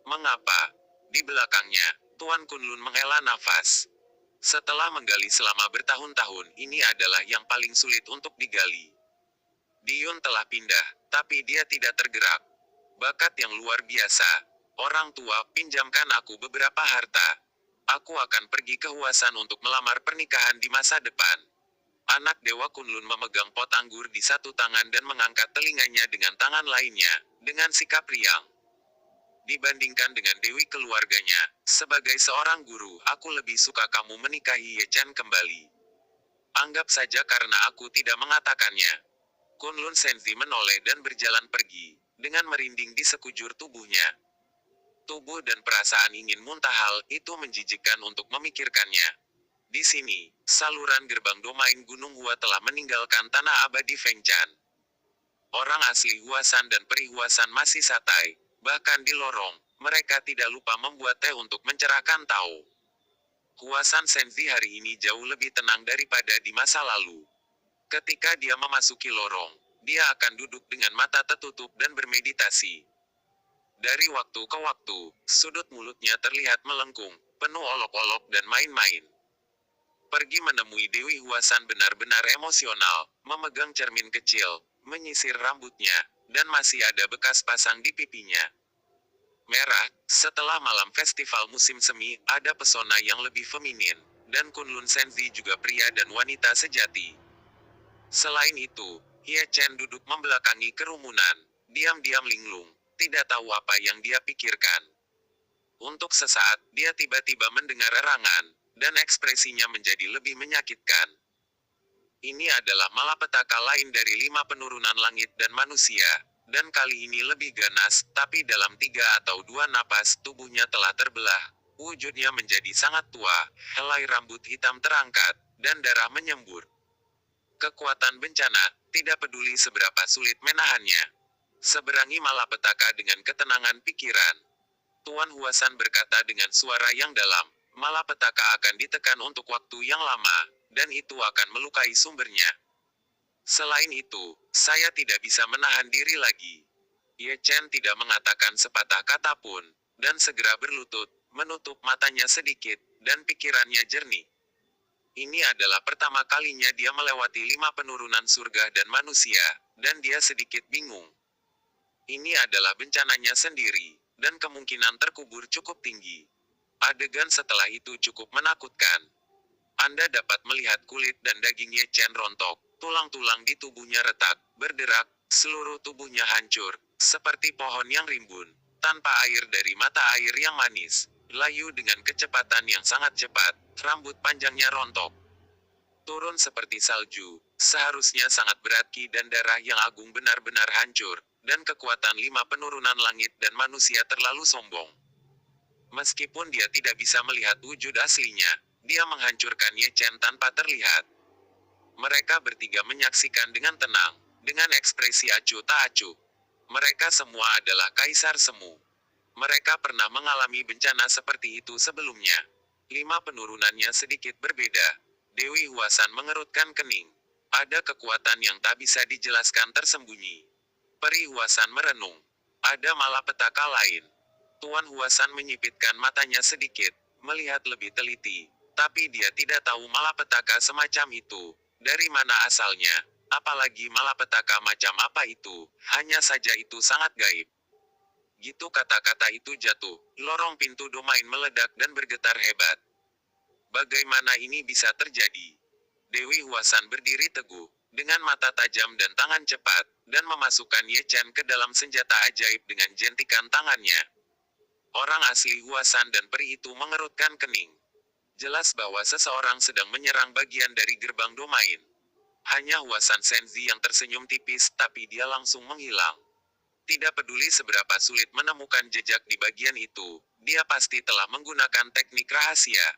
Mengapa? Di belakangnya, Tuan Kunlun menghela nafas. Setelah menggali selama bertahun-tahun, ini adalah yang paling sulit untuk digali. Diyun telah pindah, tapi dia tidak tergerak. Bakat yang luar biasa. Orang tua, pinjamkan aku beberapa harta. Aku akan pergi ke Huasan untuk melamar pernikahan di masa depan. Anak Dewa Kunlun memegang pot anggur di satu tangan dan mengangkat telinganya dengan tangan lainnya, dengan sikap riang. Dibandingkan dengan Dewi keluarganya, sebagai seorang guru, aku lebih suka kamu menikahi Ye Chen kembali. Anggap saja karena aku tidak mengatakannya. Kunlun Senzi menoleh dan berjalan pergi, dengan merinding di sekujur tubuhnya. Tubuh dan perasaan ingin muntah, hal itu menjijikkan untuk memikirkannya. Di sini, saluran gerbang domain Gunung Hua telah meninggalkan tanah abadi Fengchan. Orang asli Huasan dan peri Huasan masih santai, bahkan di lorong, mereka tidak lupa membuat teh untuk mencerahkan Tao. Huasan Senzi hari ini jauh lebih tenang daripada di masa lalu. Ketika dia memasuki lorong, dia akan duduk dengan mata tertutup dan bermeditasi. Dari waktu ke waktu, sudut mulutnya terlihat melengkung, penuh olok-olok dan main-main. Pergi menemui Dewi Huasan benar-benar emosional, memegang cermin kecil, menyisir rambutnya, dan masih ada bekas pasang di pipinya. Merah, setelah malam festival musim semi, ada pesona yang lebih feminin, dan Kunlun Senzi juga pria dan wanita sejati. Selain itu, Ye Chen duduk membelakangi kerumunan, diam-diam linglung, tidak tahu apa yang dia pikirkan. Untuk sesaat, dia tiba-tiba mendengar erangan, dan ekspresinya menjadi lebih menyakitkan. Ini adalah malapetaka lain dari 5 penurunan langit dan manusia, dan kali ini lebih ganas, tapi dalam 3 atau 2 napas tubuhnya telah terbelah, wujudnya menjadi sangat tua, helai rambut hitam terangkat, dan darah menyembur. Kekuatan bencana, tidak peduli seberapa sulit menahannya. Seberangi malapetaka dengan ketenangan pikiran. Tuan Huasan berkata dengan suara yang dalam, malapetaka akan ditekan untuk waktu yang lama, dan itu akan melukai sumbernya. Selain itu, saya tidak bisa menahan diri lagi. Ye Chen tidak mengatakan sepatah kata pun, dan segera berlutut, menutup matanya sedikit, dan pikirannya jernih. Ini adalah pertama kalinya dia melewati 5 penurunan surga dan manusia, dan dia sedikit bingung. Ini adalah bencananya sendiri, dan kemungkinan terkubur cukup tinggi. Adegan setelah itu cukup menakutkan. Anda dapat melihat kulit dan daging Ye Chen rontok, tulang-tulang di tubuhnya retak, berderak, seluruh tubuhnya hancur, seperti pohon yang rimbun, tanpa air dari mata air yang manis, layu dengan kecepatan yang sangat cepat, rambut panjangnya rontok. Turun seperti salju, seharusnya sangat berat ki dan darah yang agung benar-benar hancur, dan kekuatan 5 penurunan langit dan manusia terlalu sombong. Meskipun dia tidak bisa melihat wujud aslinya, dia menghancurkan Ye Chen tanpa terlihat. Mereka bertiga menyaksikan dengan tenang, dengan ekspresi acuh tak acuh. Mereka semua adalah kaisar semu. Mereka pernah mengalami bencana seperti itu sebelumnya. 5 penurunannya sedikit berbeda. Dewi Huasan mengerutkan kening. Ada kekuatan yang tak bisa dijelaskan tersembunyi. Peri Huasan merenung. Ada malapetaka lain. Tuan Huasan menyipitkan matanya sedikit, melihat lebih teliti. Tapi dia tidak tahu malapetaka semacam itu. Dari mana asalnya? Apalagi malapetaka macam apa itu? Hanya saja itu sangat gaib. Gitu kata-kata itu jatuh, lorong pintu domain meledak dan bergetar hebat. Bagaimana ini bisa terjadi? Dewi Huasan berdiri teguh, dengan mata tajam dan tangan cepat, dan memasukkan Ye Chen ke dalam senjata ajaib dengan jentikan tangannya. Orang asli Huasan dan peri itu mengerutkan kening. Jelas bahwa seseorang sedang menyerang bagian dari gerbang domain. Hanya Huasan Senzi yang tersenyum tipis, tapi dia langsung menghilang. Tidak peduli seberapa sulit menemukan jejak di bagian itu, dia pasti telah menggunakan teknik rahasia.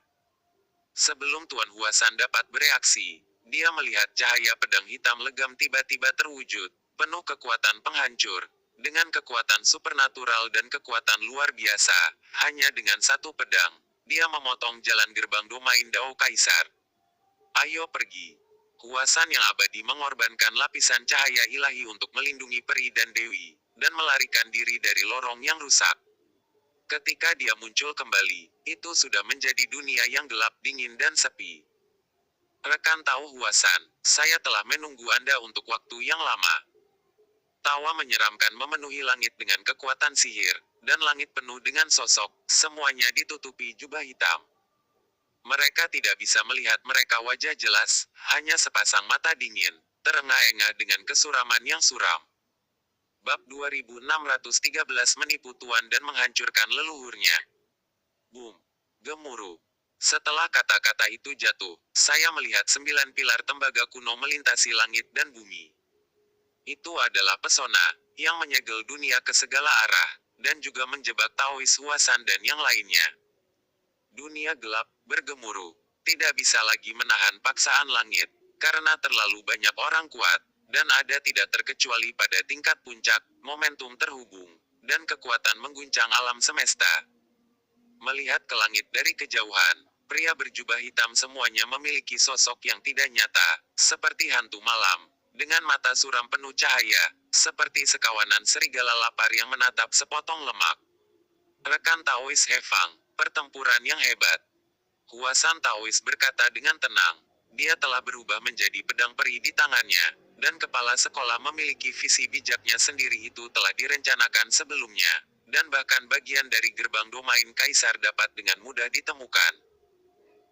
Sebelum Tuan Huasan dapat bereaksi, dia melihat cahaya pedang hitam legam tiba-tiba terwujud, penuh kekuatan penghancur. Dengan kekuatan supernatural dan kekuatan luar biasa, hanya dengan satu pedang, dia memotong jalan gerbang domain Dao Kaisar. Ayo pergi. Huasan yang abadi mengorbankan lapisan cahaya ilahi untuk melindungi peri dan dewi, dan melarikan diri dari lorong yang rusak. Ketika dia muncul kembali, itu sudah menjadi dunia yang gelap, dingin dan sepi. Rekan Tao Huasan, saya telah menunggu Anda untuk waktu yang lama. Tawa menyeramkan memenuhi langit dengan kekuatan sihir, dan langit penuh dengan sosok, semuanya ditutupi jubah hitam. Mereka tidak bisa melihat mereka wajah jelas, hanya sepasang mata dingin, terengah-engah dengan kesuraman yang suram. Bab 2613 menipu Tuan dan menghancurkan leluhurnya. Boom. Gemuruh. Setelah kata-kata itu jatuh, saya melihat 9 pilar tembaga kuno melintasi langit dan bumi. Itu adalah pesona, yang menyegel dunia ke segala arah, dan juga menjebak Taois Huasan dan yang lainnya. Dunia gelap, bergemuruh, tidak bisa lagi menahan paksaan langit, karena terlalu banyak orang kuat, dan ada tidak terkecuali pada tingkat puncak, momentum terhubung, dan kekuatan mengguncang alam semesta. Melihat ke langit dari kejauhan, pria berjubah hitam semuanya memiliki sosok yang tidak nyata, seperti hantu malam, dengan mata suram penuh cahaya, seperti sekawanan serigala lapar yang menatap sepotong lemak. Rekan Taois Hefang, pertempuran yang hebat. Huasan Taois berkata dengan tenang. Dia telah berubah menjadi pedang peri di tangannya, dan kepala sekolah memiliki visi bijaknya sendiri itu telah direncanakan sebelumnya, dan bahkan bagian dari gerbang domain kaisar dapat dengan mudah ditemukan.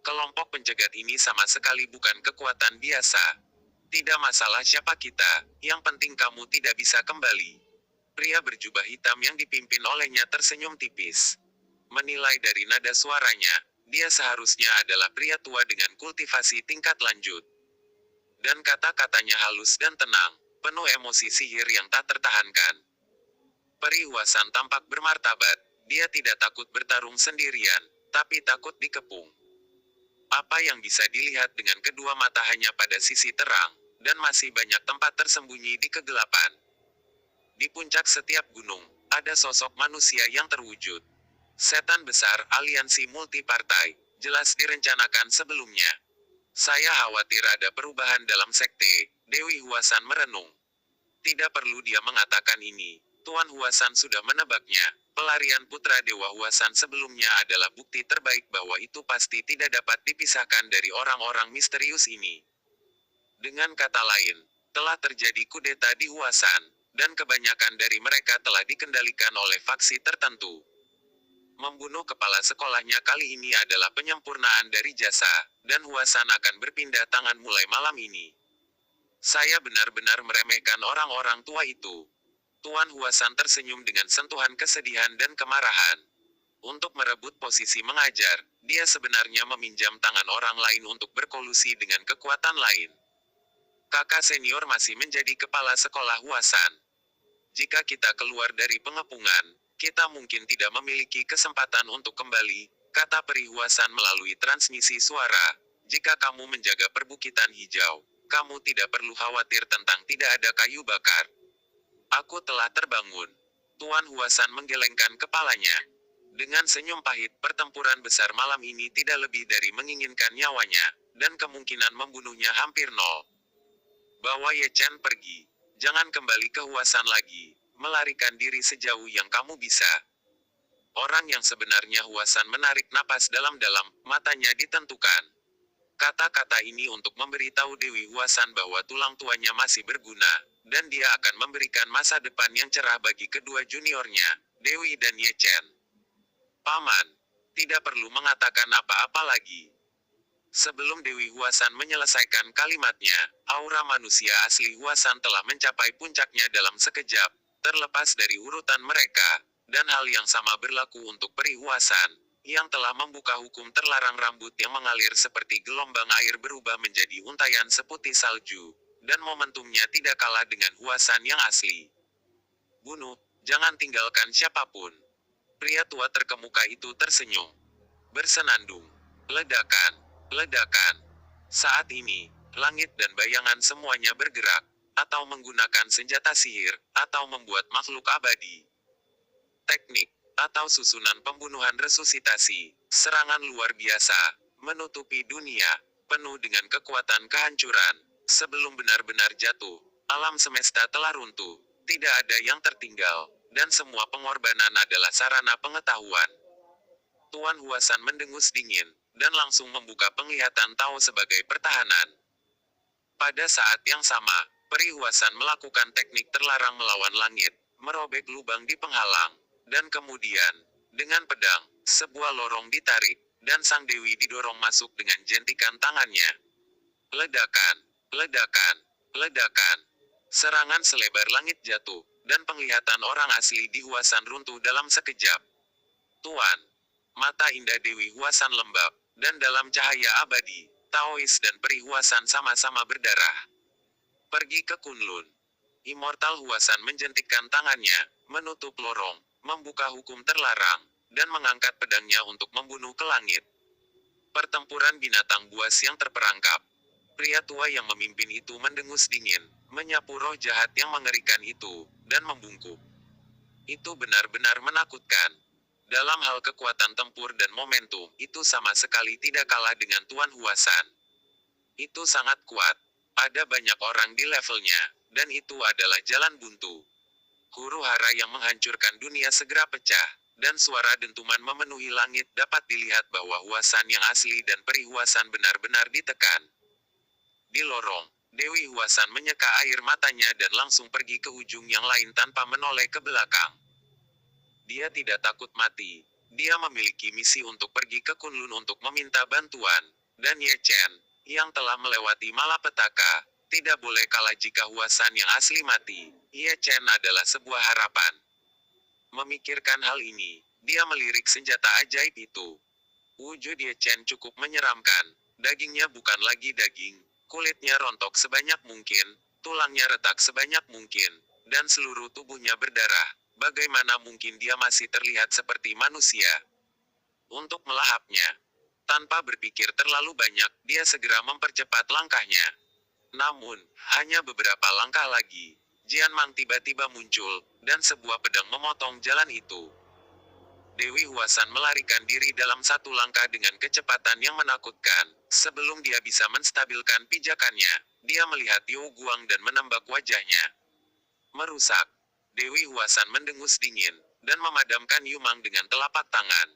Kelompok pencegat ini sama sekali bukan kekuatan biasa. Tidak masalah siapa kita, yang penting kamu tidak bisa kembali. Pria berjubah hitam yang dipimpin olehnya tersenyum tipis. Menilai dari nada suaranya, dia seharusnya adalah pria tua dengan kultivasi tingkat lanjut. Dan kata-katanya halus dan tenang, penuh emosi sihir yang tak tertahankan. Peri Huasan tampak bermartabat, dia tidak takut bertarung sendirian, tapi takut dikepung. Apa yang bisa dilihat dengan kedua mata hanya pada sisi terang, dan masih banyak tempat tersembunyi di kegelapan. Di puncak setiap gunung, ada sosok manusia yang terwujud. Setan besar aliansi multipartai, jelas direncanakan sebelumnya. Saya khawatir ada perubahan dalam sekte, Dewi Huasan merenung. Tidak perlu dia mengatakan ini, Tuan Huasan sudah menebaknya. Pelarian putra Dewa Huasan sebelumnya adalah bukti terbaik bahwa itu pasti tidak dapat dipisahkan dari orang-orang misterius ini. Dengan kata lain, telah terjadi kudeta di Huasan, dan kebanyakan dari mereka telah dikendalikan oleh faksi tertentu. Membunuh kepala sekolahnya kali ini adalah penyempurnaan dari jasa, dan Huasan akan berpindah tangan mulai malam ini. Saya benar-benar meremehkan orang-orang tua itu. Tuan Huasan tersenyum dengan sentuhan kesedihan dan kemarahan. Untuk merebut posisi mengajar, dia sebenarnya meminjam tangan orang lain untuk berkolusi dengan kekuatan lain. Kakak senior masih menjadi kepala sekolah Huasan. Jika kita keluar dari pengepungan, kita mungkin tidak memiliki kesempatan untuk kembali, kata Peri Huasan melalui transmisi suara. Jika kamu menjaga perbukitan hijau, kamu tidak perlu khawatir tentang tidak ada kayu bakar. Aku telah terbangun. Tuan Huasan menggelengkan kepalanya. Dengan senyum pahit, pertempuran besar malam ini tidak lebih dari menginginkan nyawanya, dan kemungkinan membunuhnya hampir nol. Bawa Ye Chen pergi. Jangan kembali ke Huasan lagi. Melarikan diri sejauh yang kamu bisa. Orang yang sebenarnya Huasan menarik napas dalam-dalam, matanya ditentukan. Kata-kata ini untuk memberitahu Dewi Huasan bahwa tulang tuanya masih berguna, dan dia akan memberikan masa depan yang cerah bagi kedua juniornya, Dewi dan Ye Chen. Paman, tidak perlu mengatakan apa-apa lagi. Sebelum Dewi Huasan menyelesaikan kalimatnya, aura manusia asli Huasan telah mencapai puncaknya dalam sekejap, terlepas dari urutan mereka, dan hal yang sama berlaku untuk Peri Huasan, yang telah membuka hukum terlarang rambut yang mengalir seperti gelombang air berubah menjadi untayan seputih salju, dan momentumnya tidak kalah dengan Huasan yang asli. Bunuh, jangan tinggalkan siapapun. Pria tua terkemuka itu tersenyum. Bersenandung. Ledakan. Ledakan. Saat ini, langit dan bayangan semuanya bergerak, atau menggunakan senjata sihir, atau membuat makhluk abadi. Teknik, atau susunan pembunuhan resusitasi. Serangan luar biasa, menutupi dunia, penuh dengan kekuatan kehancuran. Sebelum benar-benar jatuh, alam semesta telah runtuh. Tidak ada yang tertinggal, dan semua pengorbanan adalah sarana pengetahuan. Tuan Huasan mendengus dingin, dan langsung membuka penglihatan Tao sebagai pertahanan. Pada saat yang sama, Peri Huasan melakukan teknik terlarang melawan langit, merobek lubang di penghalang, dan kemudian, dengan pedang, sebuah lorong ditarik, dan sang dewi didorong masuk dengan jentikan tangannya. Ledakan, ledakan, ledakan. Serangan selebar langit jatuh, dan penglihatan orang asli di Huasan runtuh dalam sekejap. Tuan, mata indah Dewi Huasan lembab, dan dalam cahaya abadi, Taois dan Peri Huasan sama-sama berdarah. Pergi ke Kunlun. Immortal Huasan menjentikkan tangannya, menutup lorong, membuka hukum terlarang, dan mengangkat pedangnya untuk membunuh ke langit. Pertempuran binatang buas yang terperangkap. Pria tua yang memimpin itu mendengus dingin, menyapu roh jahat yang mengerikan itu, dan membungkuk. Itu benar-benar menakutkan. Dalam hal kekuatan tempur dan momentum, itu sama sekali tidak kalah dengan Tuan Huasan. Itu sangat kuat. Ada banyak orang di levelnya, dan itu adalah jalan buntu. Huru hara yang menghancurkan dunia segera pecah, dan suara dentuman memenuhi langit dapat dilihat bahwa Huasan yang asli dan Peri Huasan benar-benar ditekan. Di lorong, Dewi Huasan menyeka air matanya dan langsung pergi ke ujung yang lain tanpa menoleh ke belakang. Dia tidak takut mati. Dia memiliki misi untuk pergi ke Kunlun untuk meminta bantuan. Dan Ye Chen, yang telah melewati malapetaka, tidak boleh kalah jika Huasan yang asli mati. Ye Chen adalah sebuah harapan. Memikirkan hal ini, dia melirik senjata ajaib itu. Wujud Ye Chen cukup menyeramkan. Dagingnya bukan lagi daging, kulitnya rontok sebanyak mungkin, tulangnya retak sebanyak mungkin, dan seluruh tubuhnya berdarah. Bagaimana mungkin dia masih terlihat seperti manusia? Untuk melahapnya, tanpa berpikir terlalu banyak, dia segera mempercepat langkahnya. Namun, hanya beberapa langkah lagi, Jian Mang tiba-tiba muncul, dan sebuah pedang memotong jalan itu. Dewi Huasan melarikan diri dalam satu langkah dengan kecepatan yang menakutkan. Sebelum dia bisa menstabilkan pijakannya, dia melihat Yu Guang dan menembak wajahnya. Merusak. Dewi Huasan mendengus dingin, dan memadamkan Yumang dengan telapak tangan.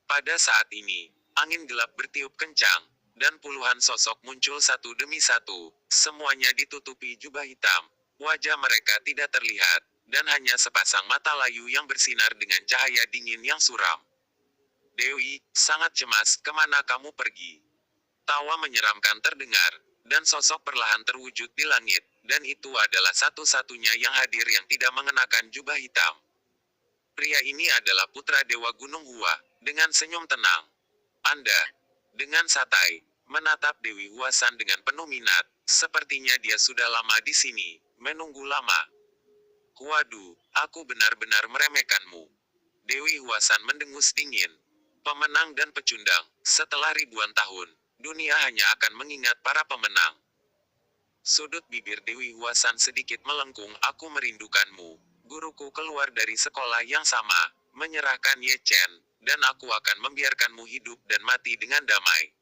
Pada saat ini, angin gelap bertiup kencang, dan puluhan sosok muncul satu demi satu, semuanya ditutupi jubah hitam. Wajah mereka tidak terlihat, dan hanya sepasang mata layu yang bersinar dengan cahaya dingin yang suram. Dewi, sangat cemas, kemana kamu pergi? Tawa menyeramkan terdengar, dan sosok perlahan terwujud di langit, dan itu adalah satu-satunya yang hadir yang tidak mengenakan jubah hitam. Pria ini adalah putra Dewa Gunung Hua, dengan senyum tenang. Anda, dengan santai, menatap Dewi Huasan dengan penuh minat, sepertinya dia sudah lama di sini, menunggu lama. Waduh, aku benar-benar meremehkanmu. Dewi Huasan mendengus dingin. Pemenang dan pecundang, setelah ribuan tahun, dunia hanya akan mengingat para pemenang. Sudut bibir Dewi Huasan sedikit melengkung. Aku merindukanmu. Guruku keluar dari sekolah yang sama, menyerahkan Ye Chen, dan aku akan membiarkanmu hidup dan mati dengan damai.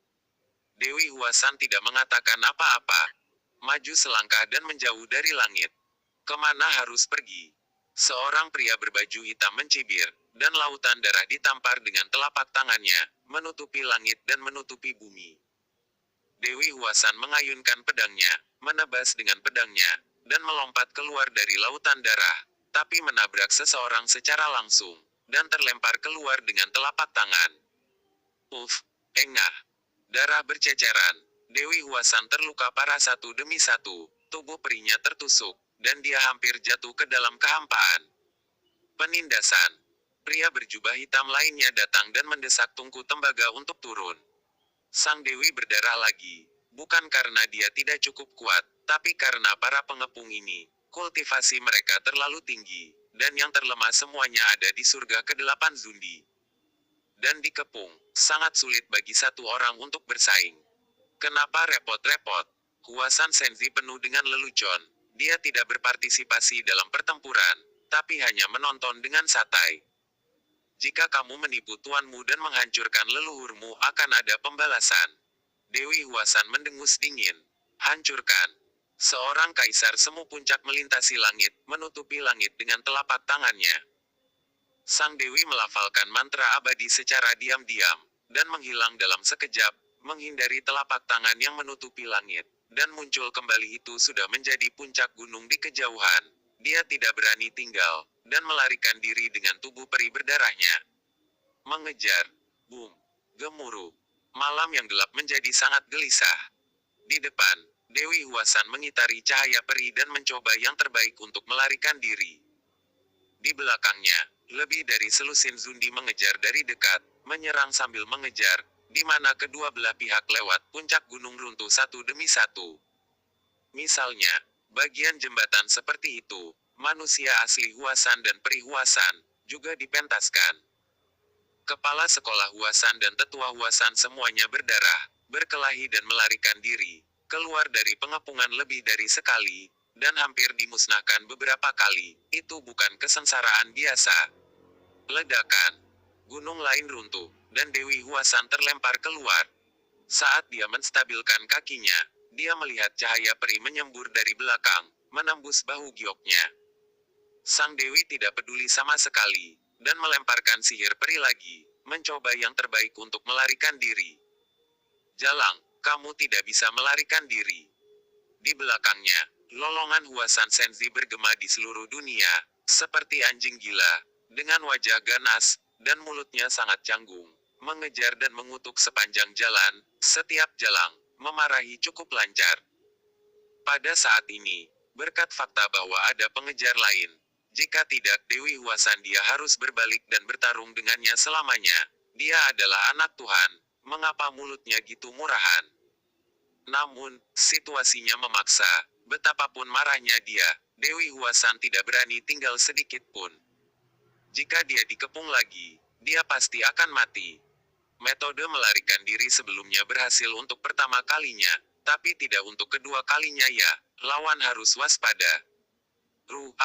Dewi Huasan tidak mengatakan apa-apa. Maju selangkah dan menjauh dari langit. Kemana harus pergi? Seorang pria berbaju hitam mencibir, dan lautan darah ditampar dengan telapak tangannya, menutupi langit dan menutupi bumi. Dewi Huasan mengayunkan pedangnya, menebas dengan pedangnya, dan melompat keluar dari lautan darah, tapi menabrak seseorang secara langsung, dan terlempar keluar dengan telapak tangan. Engah. Darah berceceran. Dewi Huasan terluka parah satu demi satu, tubuh perinya tertusuk, dan dia hampir jatuh ke dalam kehampaan. Penindasan. Pria berjubah hitam lainnya datang dan mendesak tungku tembaga untuk turun. Sang Dewi berdarah lagi, bukan karena dia tidak cukup kuat, tapi karena para pengepung ini, kultivasi mereka terlalu tinggi, dan yang terlemah semuanya ada di surga ke-8 Zundi. Dan dikepung, sangat sulit bagi satu orang untuk bersaing. Kenapa repot-repot? Huasan Senzi penuh dengan lelucon, dia tidak berpartisipasi dalam pertempuran, tapi hanya menonton dengan santai. Jika kamu menipu tuanmu dan menghancurkan leluhurmu akan ada pembalasan. Dewi Huasan mendengus dingin. Hancurkan. Seorang kaisar semu puncak melintasi langit, menutupi langit dengan telapak tangannya. Sang Dewi melafalkan mantra abadi secara diam-diam, dan menghilang dalam sekejap, menghindari telapak tangan yang menutupi langit. Dan muncul kembali itu sudah menjadi puncak gunung di kejauhan. Dia tidak berani tinggal, dan melarikan diri dengan tubuh peri berdarahnya. Mengejar. Boom. Gemuruh. Malam yang gelap menjadi sangat gelisah. Di depan, Dewi Huasan mengitari cahaya peri dan mencoba yang terbaik untuk melarikan diri. Di belakangnya, lebih dari selusin Zundi mengejar dari dekat, menyerang sambil mengejar, di mana kedua belah pihak lewat puncak gunung runtuh satu demi satu. Misalnya, bagian jembatan seperti itu, manusia asli Huasan dan peri Huasan, juga dipentaskan. Kepala sekolah Huasan dan tetua Huasan semuanya berdarah, berkelahi dan melarikan diri, keluar dari pengepungan lebih dari sekali, dan hampir dimusnahkan beberapa kali. Itu bukan kesengsaraan biasa. Ledakan. Gunung lain runtuh, dan Dewi Huasan terlempar keluar. Saat dia menstabilkan kakinya, dia melihat cahaya peri menyembur dari belakang, menembus bahu gioknya. Sang Dewi tidak peduli sama sekali, dan melemparkan sihir peri lagi, mencoba yang terbaik untuk melarikan diri. Jalang, kamu tidak bisa melarikan diri. Di belakangnya, lolongan Huasan Senzi bergema di seluruh dunia, seperti anjing gila, dengan wajah ganas, dan mulutnya sangat canggung, mengejar dan mengutuk sepanjang jalan, setiap jalang, memarahi cukup lancar. Pada saat ini, berkat fakta bahwa ada pengejar lain, jika tidak Dewi Huasan dia harus berbalik dan bertarung dengannya selamanya. Dia adalah anak Tuhan, mengapa mulutnya gitu murahan? Namun, situasinya memaksa, betapapun marahnya dia, Dewi Huasan tidak berani tinggal sedikit pun. Jika dia dikepung lagi, dia pasti akan mati. Metode melarikan diri sebelumnya berhasil untuk pertama kalinya, tapi tidak untuk kedua kalinya ya, lawan harus waspada.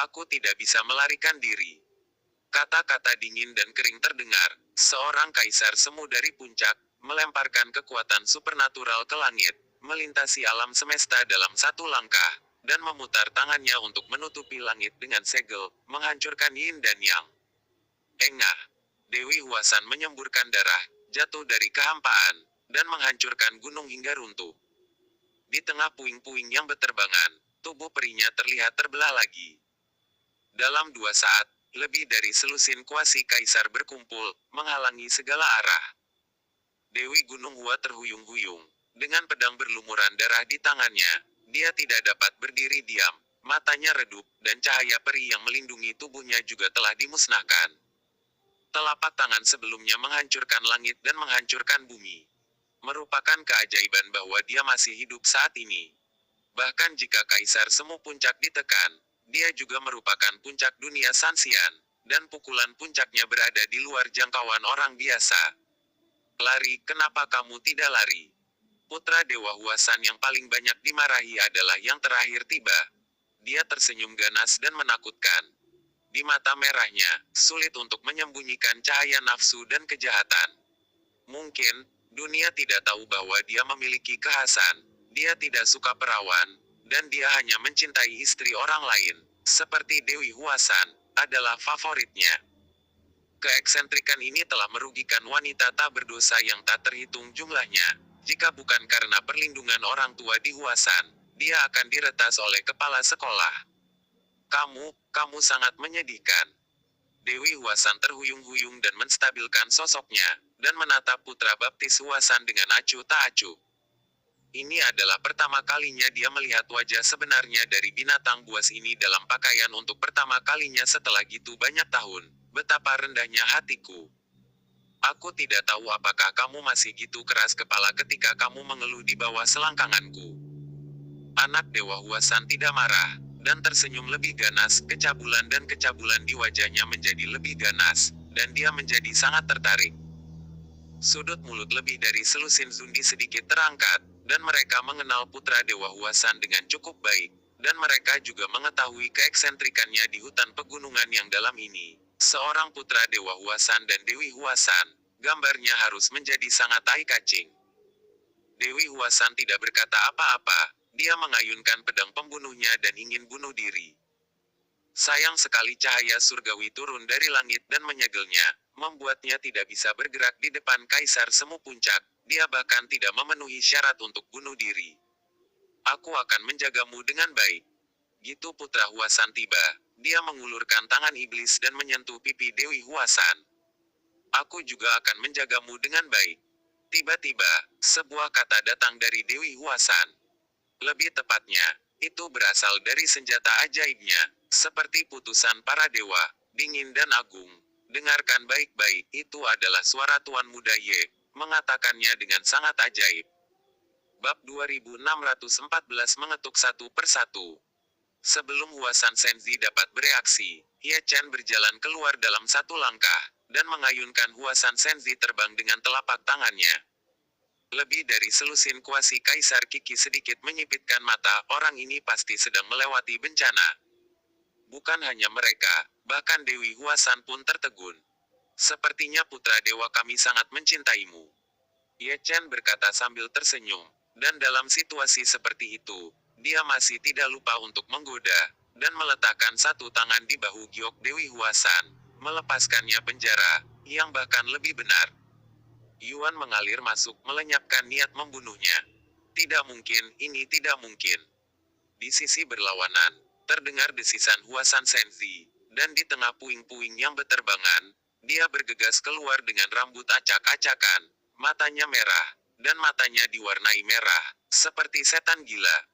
Aku tidak bisa melarikan diri. Kata-kata dingin dan kering terdengar, seorang kaisar semu dari puncak, melemparkan kekuatan supernatural ke langit, melintasi alam semesta dalam satu langkah, dan memutar tangannya untuk menutupi langit dengan segel, menghancurkan yin dan yang. Engah. Dewi Huasan menyemburkan darah, jatuh dari kehampaan, dan menghancurkan gunung hingga runtuh. Di tengah puing-puing yang beterbangan, tubuh perinya terlihat terbelah lagi. Dalam 2 saat, lebih dari selusin kuasi kaisar berkumpul, menghalangi segala arah. Dewi Gunung Hua terhuyung-huyung. Dengan pedang berlumuran darah di tangannya, dia tidak dapat berdiri diam. Matanya redup, dan cahaya peri yang melindungi tubuhnya juga telah dimusnahkan. Telapak tangan sebelumnya menghancurkan langit dan menghancurkan bumi. Merupakan keajaiban bahwa dia masih hidup saat ini. Bahkan jika kaisar semu puncak ditekan, dia juga merupakan puncak dunia Sanxian, dan pukulan puncaknya berada di luar jangkauan orang biasa. Lari, kenapa kamu tidak lari? Putra Dewa Huasan yang paling banyak dimarahi adalah yang terakhir tiba. Dia tersenyum ganas dan menakutkan. Di mata merahnya, sulit untuk menyembunyikan cahaya nafsu dan kejahatan. Mungkin, dunia tidak tahu bahwa dia memiliki kekhasan. Dia tidak suka perawan, dan dia hanya mencintai istri orang lain, seperti Dewi Huasan, adalah favoritnya. Keeksentrikan ini telah merugikan wanita tak berdosa yang tak terhitung jumlahnya. Jika bukan karena perlindungan orang tua di Huasan, dia akan diretas oleh kepala sekolah. Kamu sangat menyedihkan. Dewi Huasan terhuyung-huyung dan menstabilkan sosoknya, dan menatap putra baptis Huasan dengan acuh tak acuh. Ini adalah pertama kalinya dia melihat wajah sebenarnya dari binatang buas ini dalam pakaian untuk pertama kalinya setelah gitu banyak tahun. Betapa rendahnya hatiku. Aku tidak tahu apakah kamu masih gitu keras kepala ketika kamu mengeluh di bawah selangkanganku. Anak Dewa Huasan tidak marah, dan tersenyum lebih ganas, kecabulan di wajahnya menjadi lebih ganas, dan dia menjadi sangat tertarik. Sudut mulut lebih dari selusin Zundi sedikit terangkat, dan mereka mengenal putra Dewa Huasan dengan cukup baik, dan mereka juga mengetahui keeksentrikannya di hutan pegunungan yang dalam ini. Seorang putra Dewa Huasan dan Dewi Huasan, gambarnya harus menjadi sangat eye-catching. Dewi Huasan tidak berkata apa-apa, dia mengayunkan pedang pembunuhnya dan ingin bunuh diri. Sayang sekali cahaya surgawi turun dari langit dan menyegelnya, membuatnya tidak bisa bergerak di depan Kaisar Semu Puncak, dia bahkan tidak memenuhi syarat untuk bunuh diri. Aku akan menjagamu dengan baik. Gitu putra Huasan tiba, dia mengulurkan tangan iblis dan menyentuh pipi Dewi Huasan. Aku juga akan menjagamu dengan baik. Tiba-tiba, sebuah kata datang dari Dewi Huasan. Lebih tepatnya, itu berasal dari senjata ajaibnya, seperti putusan para dewa, dingin dan agung. Dengarkan baik-baik, itu adalah suara Tuan Muda Ye, mengatakannya dengan sangat ajaib. Bab 2614 mengetuk satu persatu. Sebelum Huasan Senzi dapat bereaksi, Ye Chen berjalan keluar dalam satu langkah, dan mengayunkan Huasan Senzi terbang dengan telapak tangannya. Lebih dari selusin kuasi Kaisar Qixi sedikit menyipitkan mata, orang ini pasti sedang melewati bencana. Bukan hanya mereka, bahkan Dewi Huasan pun tertegun. Sepertinya putra dewa kami sangat mencintaimu. Ye Chen berkata sambil tersenyum, dan dalam situasi seperti itu, dia masih tidak lupa untuk menggoda, dan meletakkan satu tangan di bahu giok Dewi Huasan, melepaskannya penjara, yang bahkan lebih benar. Yuan mengalir masuk melenyapkan niat membunuhnya. Tidak mungkin, ini tidak mungkin. Di sisi berlawanan, terdengar desisan Huasan Senzi, dan di tengah puing-puing yang beterbangan, dia bergegas keluar dengan rambut acak-acakan, matanya merah, dan matanya diwarnai merah, seperti setan gila.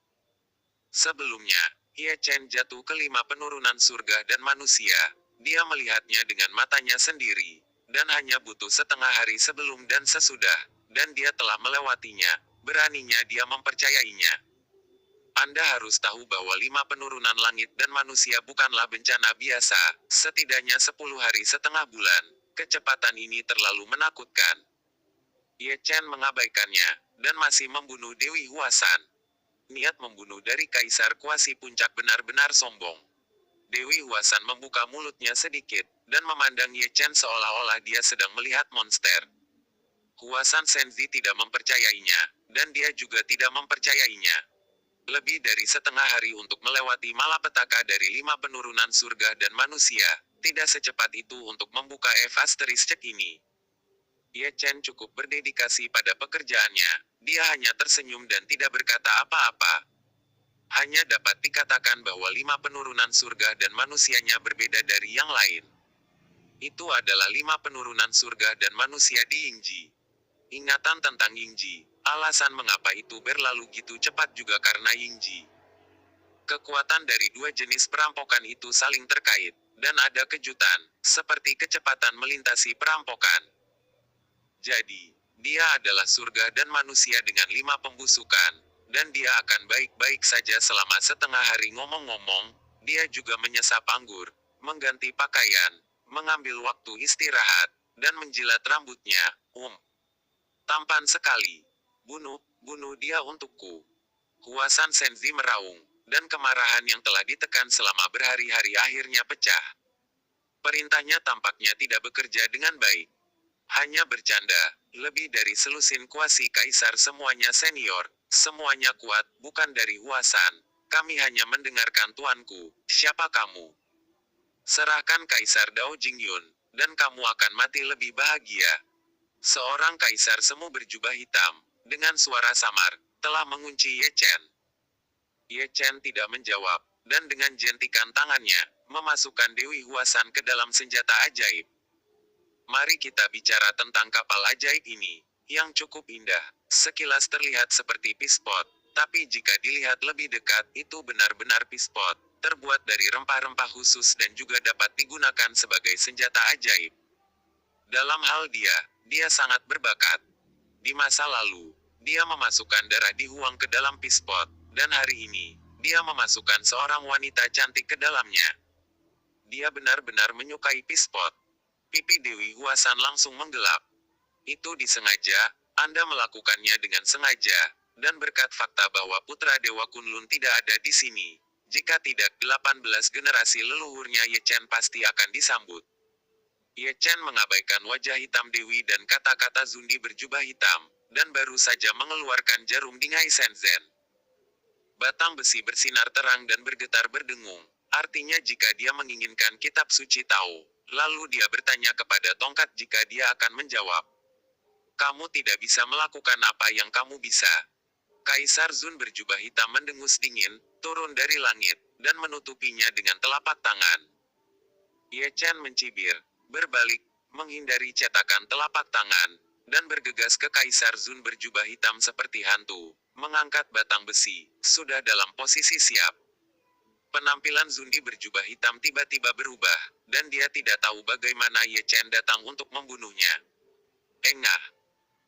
Sebelumnya, Ye Chen jatuh ke 5 penurunan surga dan manusia, dia melihatnya dengan matanya sendiri, dan hanya butuh setengah hari sebelum dan sesudah, dan dia telah melewatinya, beraninya dia mempercayainya. Anda harus tahu bahwa 5 penurunan langit dan manusia bukanlah bencana biasa, setidaknya 10 hari setengah bulan, kecepatan ini terlalu menakutkan. Ye Chen mengabaikannya, dan masih membunuh Dewi Huasan. Niat membunuh dari Kaisar Kuasi Puncak benar-benar sombong. Dewi Huasan membuka mulutnya sedikit, dan memandang Ye Chen seolah-olah dia sedang melihat monster. Huasan Senzi tidak mempercayainya, dan dia juga tidak mempercayainya. Lebih dari setengah hari untuk melewati malapetaka dari 5 penurunan surga dan manusia, tidak secepat itu untuk membuka cek ini. Ye Chen cukup berdedikasi pada pekerjaannya, dia hanya tersenyum dan tidak berkata apa-apa. Hanya dapat dikatakan bahwa 5 penurunan surga dan manusianya berbeda dari yang lain. Itu adalah 5 penurunan surga dan manusia di Yingji. Ingatan tentang Yingji, alasan mengapa itu berlalu gitu cepat juga karena Yingji. Kekuatan dari 2 jenis perampokan itu saling terkait, dan ada kejutan, seperti kecepatan melintasi perampokan. Jadi, dia adalah surga dan manusia dengan 5 pembusukan, dan dia akan baik-baik saja selama setengah hari. Ngomong-ngomong, dia juga menyesap anggur, mengganti pakaian, mengambil waktu istirahat, dan menjilat rambutnya. Tampan sekali. Bunuh dia untukku. Huasan Senzi meraung, dan kemarahan yang telah ditekan selama berhari-hari akhirnya pecah. Perintahnya tampaknya tidak bekerja dengan baik. Hanya bercanda, lebih dari selusin kuasi Kaisar semuanya senior, semuanya kuat, bukan dari Huasan. Kami hanya mendengarkan tuanku, siapa kamu? Serahkan Kaisar Dao Jingyun, dan kamu akan mati lebih bahagia. Seorang Kaisar Semu berjubah hitam, dengan suara samar, telah mengunci Ye Chen. Ye Chen tidak menjawab, dan dengan jentikan tangannya, memasukkan Dewi Huasan ke dalam senjata ajaib. Mari kita bicara tentang kapal ajaib ini, yang cukup indah, sekilas terlihat seperti pispot, tapi jika dilihat lebih dekat, itu benar-benar pispot, terbuat dari rempah-rempah khusus dan juga dapat digunakan sebagai senjata ajaib. Dalam hal dia sangat berbakat. Di masa lalu, dia memasukkan darah di Huang ke dalam pispot, dan hari ini, dia memasukkan seorang wanita cantik ke dalamnya. Dia benar-benar menyukai pispot. Pipi Dewi Huasan langsung menggelap. Itu disengaja, Anda melakukannya dengan sengaja, dan berkat fakta bahwa putra Dewa Kunlun tidak ada di sini. Jika tidak, 18 generasi leluhurnya Ye Chen pasti akan disambut. Ye Chen mengabaikan wajah hitam Dewi dan kata-kata Zundi berjubah hitam, dan baru saja mengeluarkan jarum Dingai Shenzhen. Batang besi bersinar terang dan bergetar berdengung. Artinya jika dia menginginkan kitab suci tahu, lalu dia bertanya kepada tongkat jika dia akan menjawab. Kamu tidak bisa melakukan apa yang kamu bisa. Kaisar Zun berjubah hitam mendengus dingin, turun dari langit, dan menutupinya dengan telapak tangan. Ye Chen mencibir, berbalik, menghindari cetakan telapak tangan, dan bergegas ke Kaisar Zun berjubah hitam seperti hantu, mengangkat batang besi, sudah dalam posisi siap. Penampilan Zundi berjubah hitam tiba-tiba berubah, dan dia tidak tahu bagaimana Ye Chen datang untuk membunuhnya. Engah.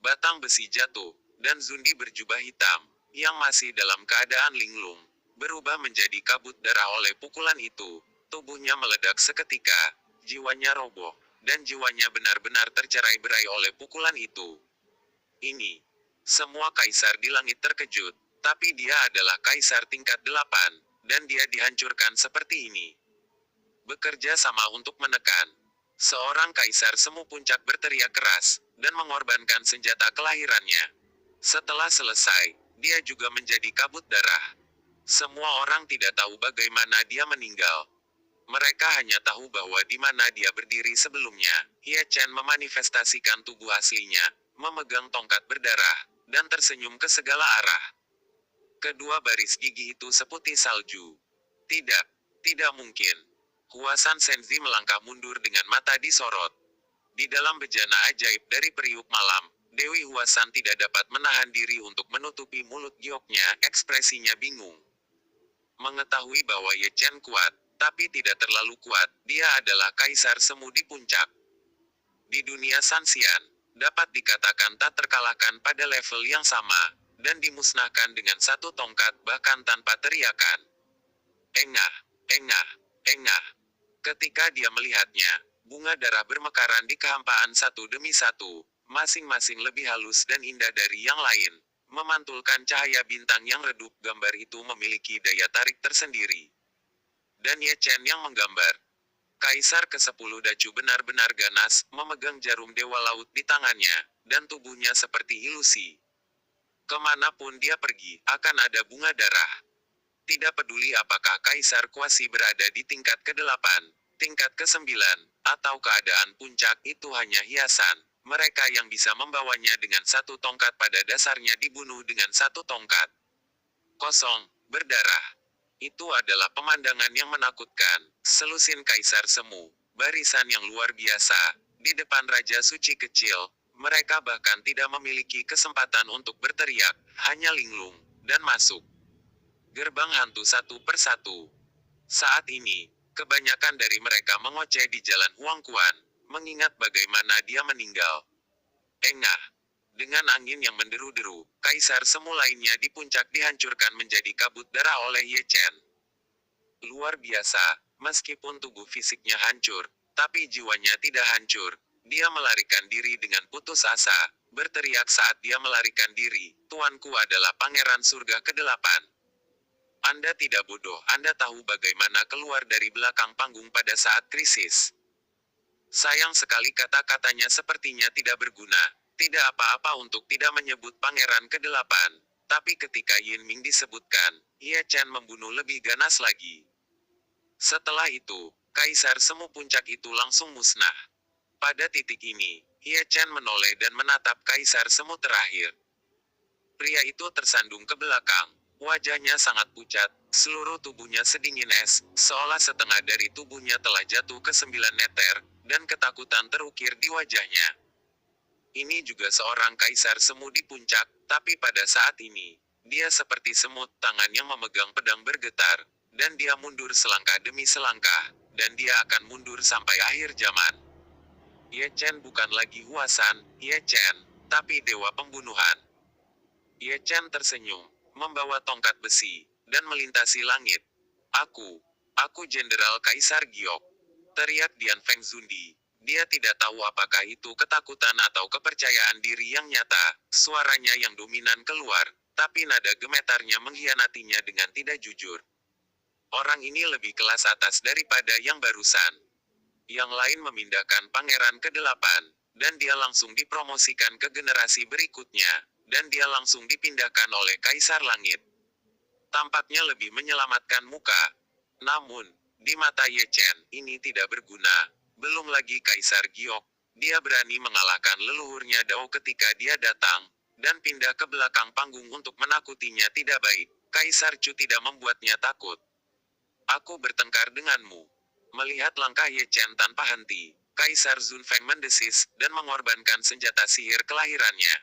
Batang besi jatuh, dan Zundi berjubah hitam, yang masih dalam keadaan linglung, berubah menjadi kabut darah oleh pukulan itu. Tubuhnya meledak seketika, jiwanya roboh, dan jiwanya benar-benar tercerai-berai oleh pukulan itu. Ini. Semua kaisar di langit terkejut, tapi dia adalah kaisar tingkat 8, dan dia dihancurkan seperti ini. Bekerja sama untuk menekan. Seorang kaisar semu puncak berteriak keras, dan mengorbankan senjata kelahirannya. Setelah selesai, dia juga menjadi kabut darah. Semua orang tidak tahu bagaimana dia meninggal. Mereka hanya tahu bahwa di mana dia berdiri sebelumnya, Ye Chen memanifestasikan tubuh aslinya, memegang tongkat berdarah, dan tersenyum ke segala arah. Kedua baris gigi itu seputih salju. Tidak, tidak mungkin. Huasan Senzi melangkah mundur dengan mata disorot. Di dalam bejana ajaib dari periuk malam, Dewi Huasan tidak dapat menahan diri untuk menutupi mulut gioknya, ekspresinya bingung. Mengetahui bahwa Ye Chen kuat, tapi tidak terlalu kuat, dia adalah kaisar semu di puncak. Di dunia Sanxian, dapat dikatakan tak terkalahkan pada level yang sama, dan dimusnahkan dengan satu tongkat bahkan tanpa teriakan. Engah, engah, engah. Ketika dia melihatnya, bunga darah bermekaran di kehampaan satu demi satu, masing-masing lebih halus dan indah dari yang lain, memantulkan cahaya bintang yang redup. Gambar itu memiliki daya tarik tersendiri. Dan Ye Chen yang menggambar. Kaisar ke-10 Dacu benar-benar ganas, memegang jarum Dewa Laut di tangannya, dan tubuhnya seperti ilusi. Kemanapun dia pergi, akan ada bunga darah. Tidak peduli apakah Kaisar Kuasi berada di tingkat ke-8, tingkat ke-9, atau keadaan puncak, itu hanya hiasan. Mereka yang bisa membawanya dengan satu tongkat pada dasarnya dibunuh dengan satu tongkat. Kosong, berdarah. Itu adalah pemandangan yang menakutkan. Selusin Kaisar Semu, barisan yang luar biasa, di depan Raja Suci kecil, mereka bahkan tidak memiliki kesempatan untuk berteriak, hanya linglung, dan masuk gerbang hantu satu persatu. Saat ini, kebanyakan dari mereka mengoceh di jalan Huangquan, mengingat bagaimana dia meninggal. Engah. Dengan angin yang menderu-deru, kaisar semu lainnya di puncak dihancurkan menjadi kabut darah oleh Ye Chen. Luar biasa, meskipun tubuh fisiknya hancur, tapi jiwanya tidak hancur. Dia melarikan diri dengan putus asa, berteriak saat dia melarikan diri, "Tuanku adalah Pangeran Surga ke-8. Anda tidak bodoh, Anda tahu bagaimana keluar dari belakang panggung pada saat krisis." Sayang sekali kata-katanya sepertinya tidak berguna. Tidak apa-apa untuk tidak menyebut Pangeran ke-8. Tapi ketika Yin Ming disebutkan, Ye Chen membunuh lebih ganas lagi. Setelah itu, Kaisar Semu Puncak itu langsung musnah. Pada titik ini, Ye Chen menoleh dan menatap Kaisar Semu terakhir. Pria itu tersandung ke belakang. Wajahnya sangat pucat, seluruh tubuhnya sedingin es, seolah setengah dari tubuhnya telah jatuh ke 9 meter, dan ketakutan terukir di wajahnya. Ini juga seorang kaisar semu di puncak, tapi pada saat ini, dia seperti semut, tangan yang memegang pedang bergetar, dan dia mundur selangkah demi selangkah, dan dia akan mundur sampai akhir zaman. Ye Chen bukan lagi Huasan, Ye Chen, tapi dewa pembunuhan. Ye Chen tersenyum, membawa tongkat besi, dan melintasi langit. Aku Jenderal Kaisar Giok. Teriak Dian Feng Zundi. Dia tidak tahu apakah itu ketakutan atau kepercayaan diri yang nyata, suaranya yang dominan keluar, tapi nada gemetarnya mengkhianatinya dengan tidak jujur. Orang ini lebih kelas atas daripada yang barusan. Yang lain memindahkan pangeran ke-8, dan dia langsung dipromosikan ke generasi berikutnya, dan dia langsung dipindahkan oleh Kaisar Langit. Tampaknya lebih menyelamatkan muka. Namun, di mata Ye Chen, ini tidak berguna. Belum lagi Kaisar Giok. Dia berani mengalahkan leluhurnya Dao ketika dia datang, dan pindah ke belakang panggung untuk menakutinya tidak baik. Kaisar Chu tidak membuatnya takut. Aku bertengkar denganmu. Melihat langkah Ye Chen tanpa henti, Kaisar Zunfeng mendesis, dan mengorbankan senjata sihir kelahirannya.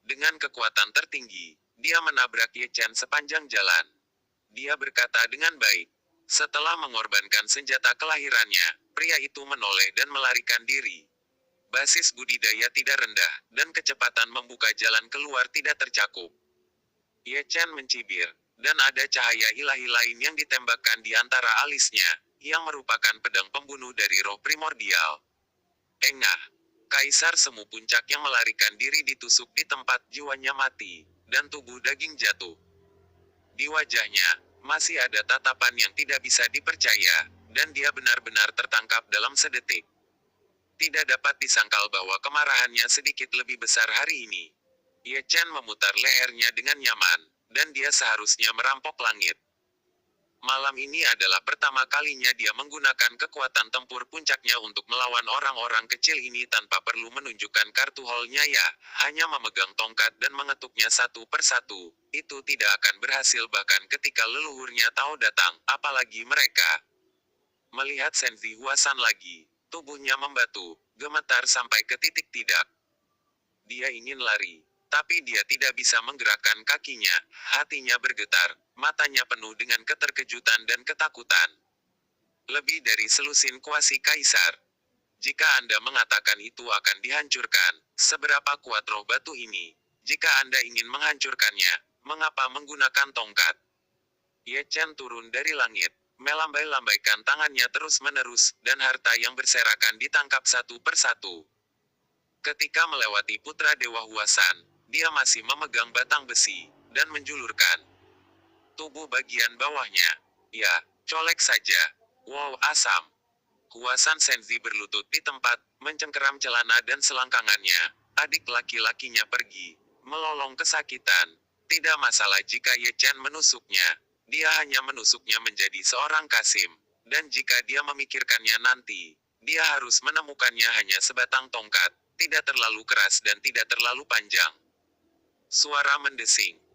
Dengan kekuatan tertinggi, dia menabrak Ye Chen sepanjang jalan. Dia berkata dengan baik. Setelah mengorbankan senjata kelahirannya, pria itu menoleh dan melarikan diri. Basis budidaya tidak rendah, dan kecepatan membuka jalan keluar tidak tercakup. Ye Chen mencibir, dan ada cahaya ilahi lain yang ditembakkan di antara alisnya, yang merupakan pedang pembunuh dari roh primordial. Engah. Kaisar semu puncak yang melarikan diri ditusuk di tempat jiwanya mati, dan tubuh daging jatuh. Di wajahnya, masih ada tatapan yang tidak bisa dipercaya, dan dia benar-benar tertangkap dalam sedetik. Tidak dapat disangkal bahwa kemarahannya sedikit lebih besar hari ini. Ye Chen memutar lehernya dengan nyaman, dan dia seharusnya merampok langit. Malam ini adalah pertama kalinya dia menggunakan kekuatan tempur puncaknya untuk melawan orang-orang kecil ini tanpa perlu menunjukkan kartu holnya ya, hanya memegang tongkat dan mengetuknya satu persatu. Itu tidak akan berhasil bahkan ketika leluhurnya Tao datang, apalagi mereka. Melihat Senzi Huasan lagi, tubuhnya membatu, gemetar sampai ke titik tidak. Dia ingin lari, tapi dia tidak bisa menggerakkan kakinya, hatinya bergetar, matanya penuh dengan keterkejutan dan ketakutan. Lebih dari selusin kuasi kaisar. Jika Anda mengatakan itu akan dihancurkan, seberapa kuat roh batu ini? Jika Anda ingin menghancurkannya, mengapa menggunakan tongkat? Ye Chen turun dari langit, melambai-lambaikan tangannya terus-menerus, dan harta yang berserakan ditangkap satu persatu. Ketika melewati putra Dewa Huasan, dia masih memegang batang besi, dan menjulurkan tubuh bagian bawahnya. Ya, colek saja. Wow, asam. Huasan Senzi berlutut di tempat, mencengkeram celana dan selangkangannya. Adik laki-lakinya pergi, melolong kesakitan. Tidak masalah jika Ye Chen menusuknya. Dia hanya menusuknya menjadi seorang kasim. Dan jika dia memikirkannya nanti, dia harus menemukannya hanya sebatang tongkat. Tidak terlalu keras dan tidak terlalu panjang. Suara mendesing.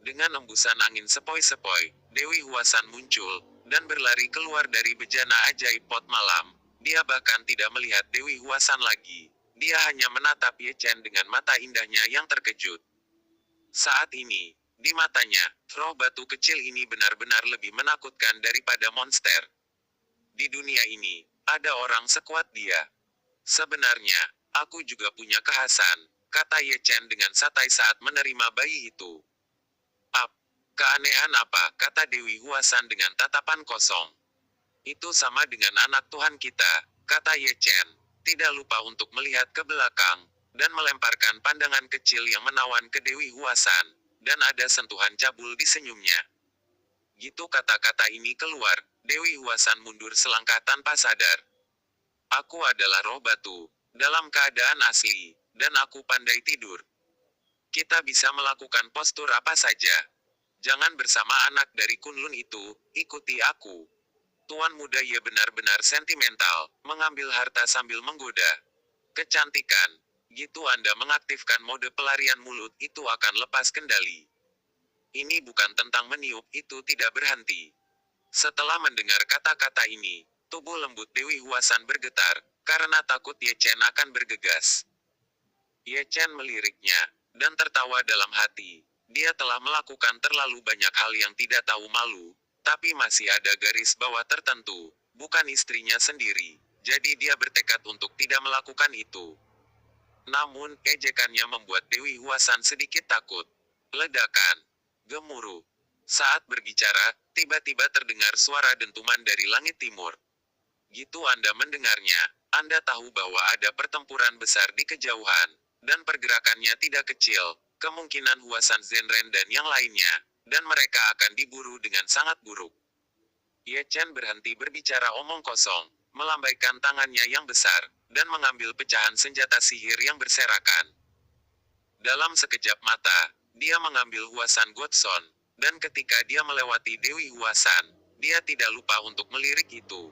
Dengan embusan angin sepoi-sepoi, Dewi Huasan muncul, dan berlari keluar dari bejana ajaib pot malam. Dia bahkan tidak melihat Dewi Huasan lagi. Dia hanya menatap Ye Chen dengan mata indahnya yang terkejut. Saat ini, di matanya, roh batu kecil ini benar-benar lebih menakutkan daripada monster. Di dunia ini, ada orang sekuat dia. Sebenarnya, aku juga punya kekhasan, kata Ye Chen dengan santai saat menerima bayi itu. Keanehan apa, kata Dewi Huasan dengan tatapan kosong. Itu sama dengan anak Tuhan kita, kata Ye Chen. Tidak lupa untuk melihat ke belakang, dan melemparkan pandangan kecil yang menawan ke Dewi Huasan, dan ada sentuhan cabul di senyumnya. Gitu kata-kata ini keluar, Dewi Huasan mundur selangkah tanpa sadar. Aku adalah roh batu, dalam keadaan asli, dan aku pandai tidur. Kita bisa melakukan postur apa saja. Jangan bersama anak dari Kunlun itu, ikuti aku. Tuan muda Ye benar-benar sentimental, mengambil harta sambil menggoda. Kecantikan. Gitu Anda mengaktifkan mode pelarian mulut itu akan lepas kendali. Ini bukan tentang meniup, itu tidak berhenti. Setelah mendengar kata-kata ini, tubuh lembut Dewi Huasan bergetar, karena takut Ye Chen akan bergegas. Ye Chen meliriknya, dan tertawa dalam hati. Dia telah melakukan terlalu banyak hal yang tidak tahu malu, tapi masih ada garis bawah tertentu, bukan istrinya sendiri, jadi dia bertekad untuk tidak melakukan itu. Namun, ejekannya membuat Dewi Huasan sedikit takut. Ledakan. Gemuruh. Saat berbicara, tiba-tiba terdengar suara dentuman dari langit timur. Gitu Anda mendengarnya, Anda tahu bahwa ada pertempuran besar di kejauhan, dan pergerakannya tidak kecil, kemungkinan Huasan Zenren dan yang lainnya, dan mereka akan diburu dengan sangat buruk. Ye Chen berhenti berbicara omong kosong, melambaikan tangannya yang besar, dan mengambil pecahan senjata sihir yang berserakan. Dalam sekejap mata, dia mengambil Huasan Godson, dan ketika dia melewati Dewi Huasan, dia tidak lupa untuk melirik itu.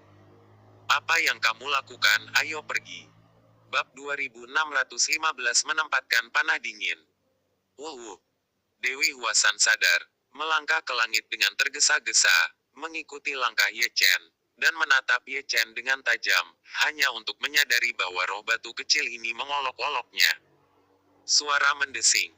Apa yang kamu lakukan? Ayo pergi. Bab 2615 menempatkan panah dingin. Dewi Huasan sadar, melangkah ke langit dengan tergesa-gesa, mengikuti langkah Ye Chen, dan menatap Ye Chen dengan tajam, hanya untuk menyadari bahwa roh batu kecil ini mengolok-oloknya. Suara mendesing.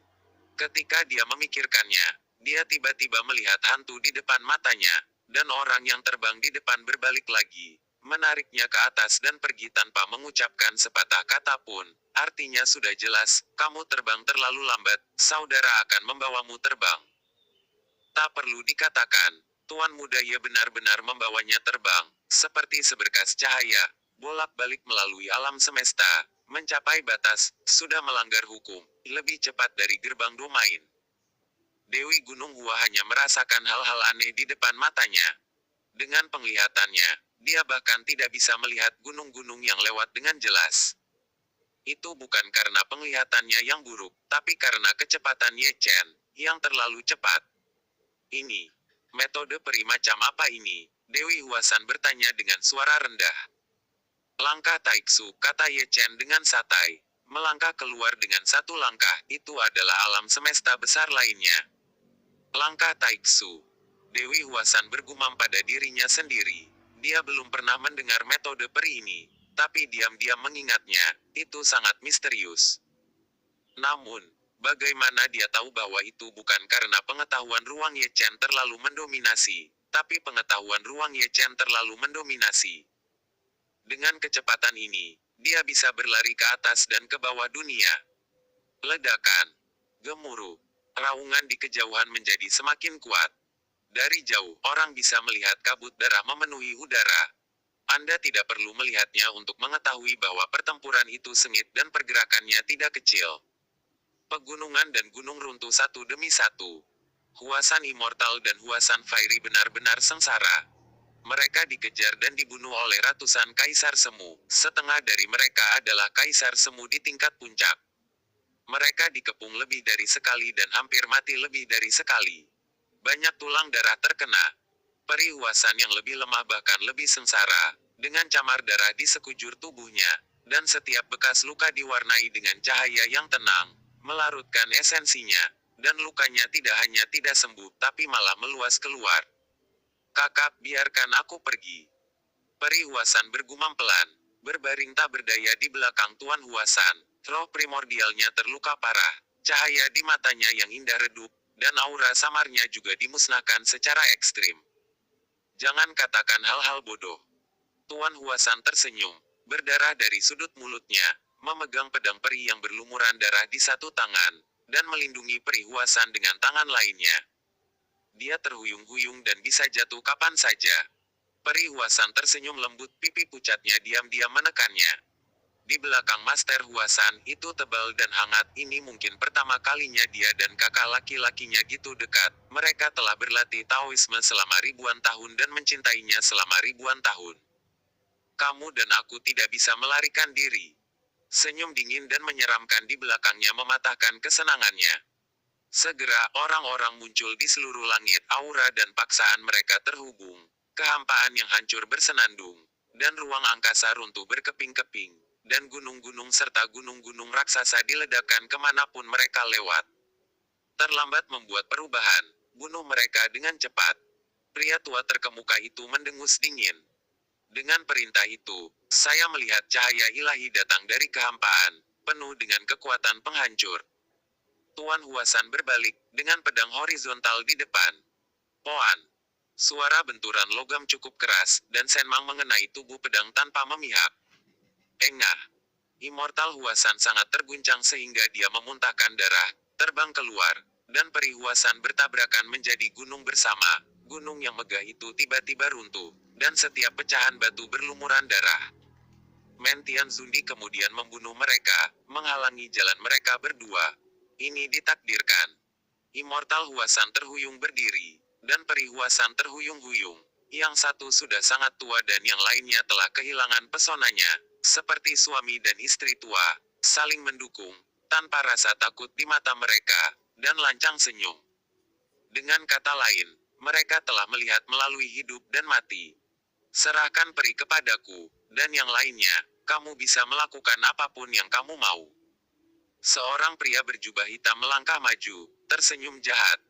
Ketika dia memikirkannya, dia tiba-tiba melihat hantu di depan matanya, dan orang yang terbang di depan berbalik lagi, menariknya ke atas dan pergi tanpa mengucapkan sepatah kata pun. Artinya sudah jelas, kamu terbang terlalu lambat, saudara akan membawamu terbang. Tak perlu dikatakan, Tuan Muda Ye benar-benar membawanya terbang, seperti seberkas cahaya, bolak-balik melalui alam semesta, mencapai batas, sudah melanggar hukum, lebih cepat dari gerbang domain. Dewi Gunung Hua hanya merasakan hal-hal aneh di depan matanya. Dengan penglihatannya, dia bahkan tidak bisa melihat gunung-gunung yang lewat dengan jelas. Itu bukan karena penglihatannya yang buruk, tapi karena kecepatan Ye Chen, yang terlalu cepat. Ini, metode peri macam apa ini? Dewi Huasan bertanya dengan suara rendah. Langkah Taiksu, kata Ye Chen dengan santai. Melangkah keluar dengan satu langkah, itu adalah alam semesta besar lainnya. Langkah Taiksu. Dewi Huasan bergumam pada dirinya sendiri. Dia belum pernah mendengar metode peri ini, tapi diam-diam mengingatnya, itu sangat misterius. Namun, bagaimana dia tahu bahwa itu bukan karena pengetahuan ruang Ye Chen terlalu mendominasi, tapi pengetahuan ruang Ye Chen terlalu mendominasi. Dengan kecepatan ini, dia bisa berlari ke atas dan ke bawah dunia. Ledakan. Gemuruh. Raungan di kejauhan menjadi semakin kuat. Dari jauh, orang bisa melihat kabut darah memenuhi udara. Anda tidak perlu melihatnya untuk mengetahui bahwa pertempuran itu sengit dan pergerakannya tidak kecil. Pegunungan dan gunung runtuh satu demi satu. Huasan Immortal dan Huasan Fiery benar-benar sengsara. Mereka dikejar dan dibunuh oleh ratusan kaisar semu. Setengah dari mereka adalah kaisar semu di tingkat puncak. Mereka dikepung lebih dari sekali dan hampir mati lebih dari sekali. Banyak tulang darah terkena. Peri Huasan yang lebih lemah bahkan lebih sengsara, dengan camar darah di sekujur tubuhnya, dan setiap bekas luka diwarnai dengan cahaya yang tenang, melarutkan esensinya, dan lukanya tidak hanya tidak sembuh tapi malah meluas keluar. Kakak, biarkan aku pergi. Peri Huasan bergumam pelan, berbaring tak berdaya di belakang Tuan Huasan. Roh primordialnya terluka parah, cahaya di matanya yang indah redup, dan aura samarnya juga dimusnahkan secara ekstrim. Jangan katakan hal-hal bodoh. Tuan Huasan tersenyum, berdarah dari sudut mulutnya, memegang pedang peri yang berlumuran darah di satu tangan, dan melindungi Peri Huasan dengan tangan lainnya. Dia terhuyung-huyung dan bisa jatuh kapan saja. Peri Huasan tersenyum lembut, pipi pucatnya diam-diam menekannya. Di belakang Master Huasan, itu tebal dan hangat, ini mungkin pertama kalinya dia dan kakak laki-lakinya gitu dekat. Mereka telah berlatih Taoisme selama ribuan tahun dan mencintainya selama ribuan tahun. Kamu dan aku tidak bisa melarikan diri. Senyum dingin dan menyeramkan di belakangnya mematahkan kesenangannya. Segera, orang-orang muncul di seluruh langit, aura dan paksaan mereka terhubung. Kehampaan yang hancur bersenandung, dan ruang angkasa runtuh berkeping-keping, dan gunung-gunung serta gunung-gunung raksasa diledakkan kemanapun mereka lewat. Terlambat membuat perubahan, bunuh mereka dengan cepat. Pria tua terkemuka itu mendengus dingin. Dengan perintah itu, saya melihat cahaya ilahi datang dari kehampaan, penuh dengan kekuatan penghancur. Tuan Huasan berbalik, dengan pedang horizontal di depan. Poan. Suara benturan logam cukup keras, dan Senmang mengenai tubuh pedang tanpa memihak. Engah. Immortal Huasan sangat terguncang sehingga dia memuntahkan darah, terbang keluar, dan Peri Huasan bertabrakan menjadi gunung bersama. Gunung yang megah itu tiba-tiba runtuh, dan setiap pecahan batu berlumuran darah. Mentian Zundi kemudian membunuh mereka, menghalangi jalan mereka berdua. Ini ditakdirkan. Immortal Huasan terhuyung berdiri, dan Peri Huasan terhuyung-huyung. Yang satu sudah sangat tua dan yang lainnya telah kehilangan pesonanya, seperti suami dan istri tua, saling mendukung, tanpa rasa takut di mata mereka, dan lancang senyum. Dengan kata lain, mereka telah melihat melalui hidup dan mati. Serahkan peri kepadaku, dan yang lainnya, kamu bisa melakukan apapun yang kamu mau. Seorang pria berjubah hitam melangkah maju, tersenyum jahat.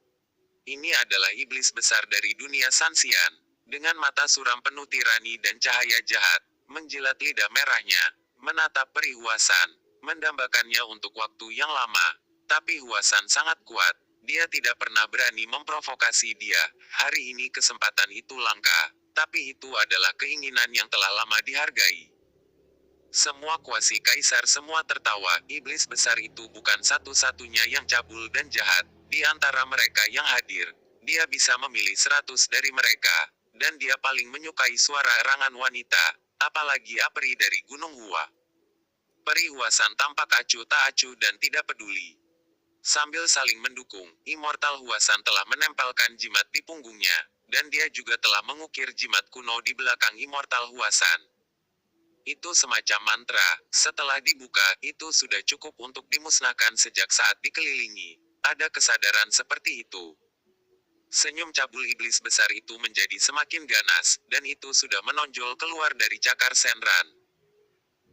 Ini adalah iblis besar dari dunia Sanxian, dengan mata suram penuh tirani dan cahaya jahat, menjilat lidah merahnya, menatap peri Huasan, mendambakannya untuk waktu yang lama. Tapi Huasan sangat kuat, dia tidak pernah berani memprovokasi dia. Hari ini kesempatan itu langka, tapi itu adalah keinginan yang telah lama dihargai. Semua kuasi kaisar semua tertawa, iblis besar itu bukan satu-satunya yang cabul dan jahat, di antara mereka yang hadir. Dia bisa memilih 100 dari mereka, dan dia paling menyukai suara erangan wanita, apalagi apri dari Gunung Hua. Peri Huasan tampak acuh tak acuh dan tidak peduli. Sambil saling mendukung, Immortal Huasan telah menempelkan jimat di punggungnya, dan dia juga telah mengukir jimat kuno di belakang Immortal Huasan. Itu semacam mantra, setelah dibuka, itu sudah cukup untuk dimusnahkan sejak saat dikelilingi. Ada kesadaran seperti itu. Senyum cabul iblis besar itu menjadi semakin ganas, dan itu sudah menonjol keluar dari cakar Senran.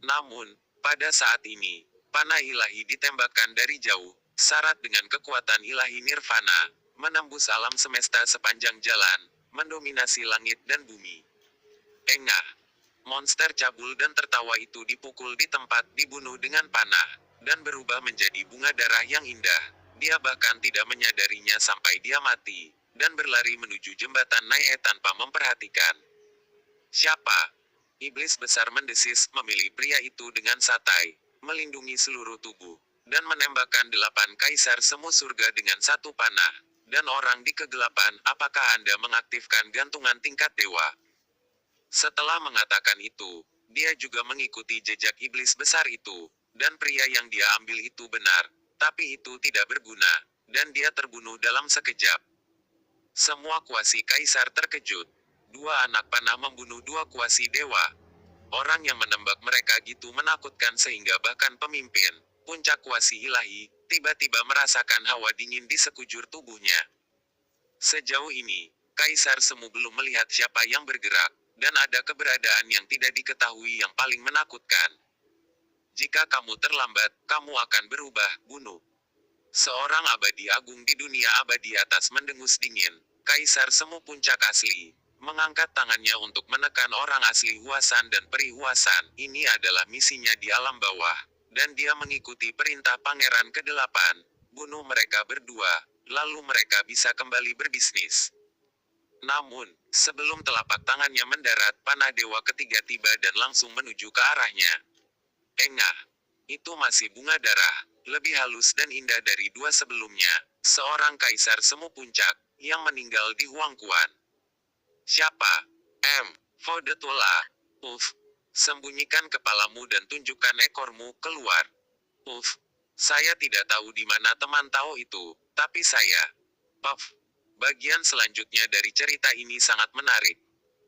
Namun, pada saat ini, panah ilahi ditembakkan dari jauh, syarat dengan kekuatan ilahi nirvana, menembus alam semesta sepanjang jalan, mendominasi langit dan bumi. Engah. Monster cabul dan tertawa itu dipukul di tempat, dibunuh dengan panah, dan berubah menjadi bunga darah yang indah. Dia bahkan tidak menyadarinya sampai dia mati, dan berlari menuju jembatan Nae tanpa memperhatikan. Siapa? Iblis besar mendesis, memilih pria itu dengan santai, melindungi seluruh tubuh, dan menembakkan 8 kaisar semu surga dengan satu panah. Dan orang di kegelapan, apakah Anda mengaktifkan gantungan tingkat dewa? Setelah mengatakan itu, dia juga mengikuti jejak iblis besar itu, dan pria yang dia ambil itu benar, tapi itu tidak berguna, dan dia terbunuh dalam sekejap. Semua kuasi kaisar terkejut. 2 anak panah membunuh 2 kuasi dewa. Orang yang menembak mereka gitu menakutkan sehingga bahkan pemimpin, puncak kuasi ilahi, tiba-tiba merasakan hawa dingin di sekujur tubuhnya. Sejauh ini, kaisar semu belum melihat siapa yang bergerak, dan ada keberadaan yang tidak diketahui yang paling menakutkan. Jika kamu terlambat, kamu akan berubah, bunuh. Seorang abadi agung di dunia abadi atas mendengus dingin, kaisar semu puncak asli, mengangkat tangannya untuk menekan orang asli Huasan dan peri Huasan. Ini adalah misinya di alam bawah, dan dia mengikuti perintah pangeran ke-8, bunuh mereka berdua, lalu mereka bisa kembali berbisnis. Namun, sebelum telapak tangannya mendarat, panah dewa ketiga tiba dan langsung menuju ke arahnya. Engah. Itu masih bunga darah, lebih halus dan indah dari 2 sebelumnya, seorang kaisar semu puncak, yang meninggal di Huangquan. Siapa? Vodetola. Sembunyikan kepalamu dan tunjukkan ekormu, keluar. Saya tidak tahu di mana teman tahu itu, tapi saya. Bagian selanjutnya dari cerita ini sangat menarik.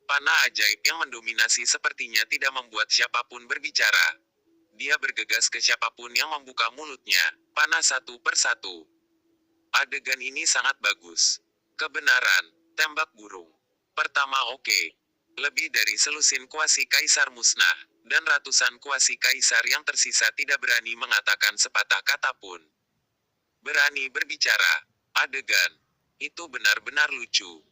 Panah ajaib yang mendominasi sepertinya tidak membuat siapapun berbicara. Dia bergegas ke siapapun yang membuka mulutnya, panah satu persatu. Adegan ini sangat bagus. Kebenaran, tembak burung. Pertama oke. Lebih dari selusin kuasi kaisar musnah, dan ratusan kuasi kaisar yang tersisa tidak berani mengatakan sepatah kata pun. Berani berbicara. Adegan. Itu benar-benar lucu.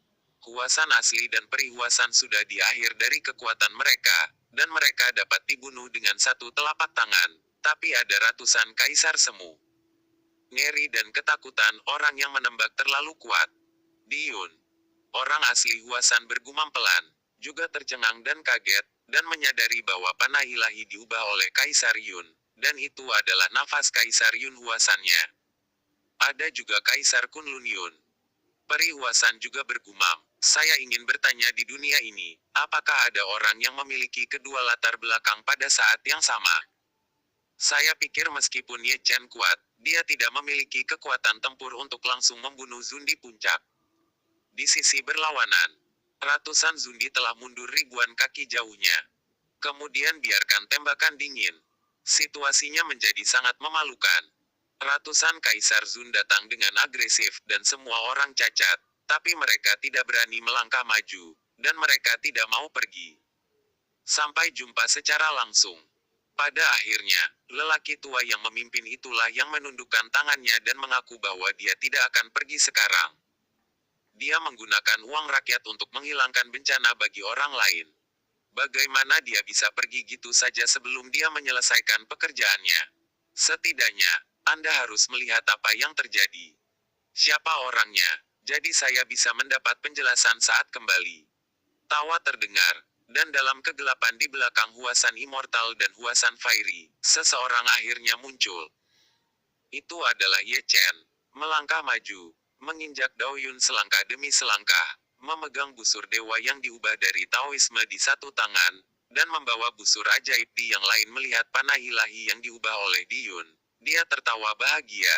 Huasan asli dan perihuasan sudah di akhir dari kekuatan mereka, dan mereka dapat dibunuh dengan satu telapak tangan, tapi ada ratusan kaisar semu. Ngeri dan ketakutan orang yang menembak terlalu kuat. Diyun. Orang asli Huasan bergumam pelan, juga tercengang dan kaget, dan menyadari bahwa panah ilahi diubah oleh Kaisar Yun, dan itu adalah nafas Kaisar Yun Huasannya. Ada juga Kaisar Kunlun Yun. Peri Huasan juga bergumam, saya ingin bertanya di dunia ini, apakah ada orang yang memiliki kedua latar belakang pada saat yang sama? Saya pikir meskipun Ye Chen kuat, dia tidak memiliki kekuatan tempur untuk langsung membunuh Zun di puncak. Di sisi berlawanan, Ratusan Zundi telah mundur ribuan kaki jauhnya. Kemudian biarkan tembakan dingin. Situasinya menjadi sangat memalukan. Ratusan Kaisar Zun datang dengan agresif dan semua orang cacat, tapi mereka tidak berani melangkah maju, dan mereka tidak mau pergi. Sampai jumpa secara langsung. Pada akhirnya, lelaki tua yang memimpin itulah yang menundukkan tangannya dan mengaku bahwa dia tidak akan pergi sekarang. Dia menggunakan uang rakyat untuk menghilangkan bencana bagi orang lain. Bagaimana dia bisa pergi gitu saja sebelum dia menyelesaikan pekerjaannya? Setidaknya, Anda harus melihat apa yang terjadi. Siapa orangnya? Jadi saya bisa mendapat penjelasan saat kembali. Tawa terdengar, dan dalam kegelapan di belakang Huasan Immortal dan Huasan Fiery, seseorang akhirnya muncul. Itu adalah Ye Chen. Melangkah maju, menginjak Daoyun selangkah demi selangkah, memegang busur dewa yang diubah dari Taoisme di satu tangan, dan membawa busur ajaib di yang lain. Melihat panah ilahi yang diubah oleh Diyun, dia tertawa bahagia.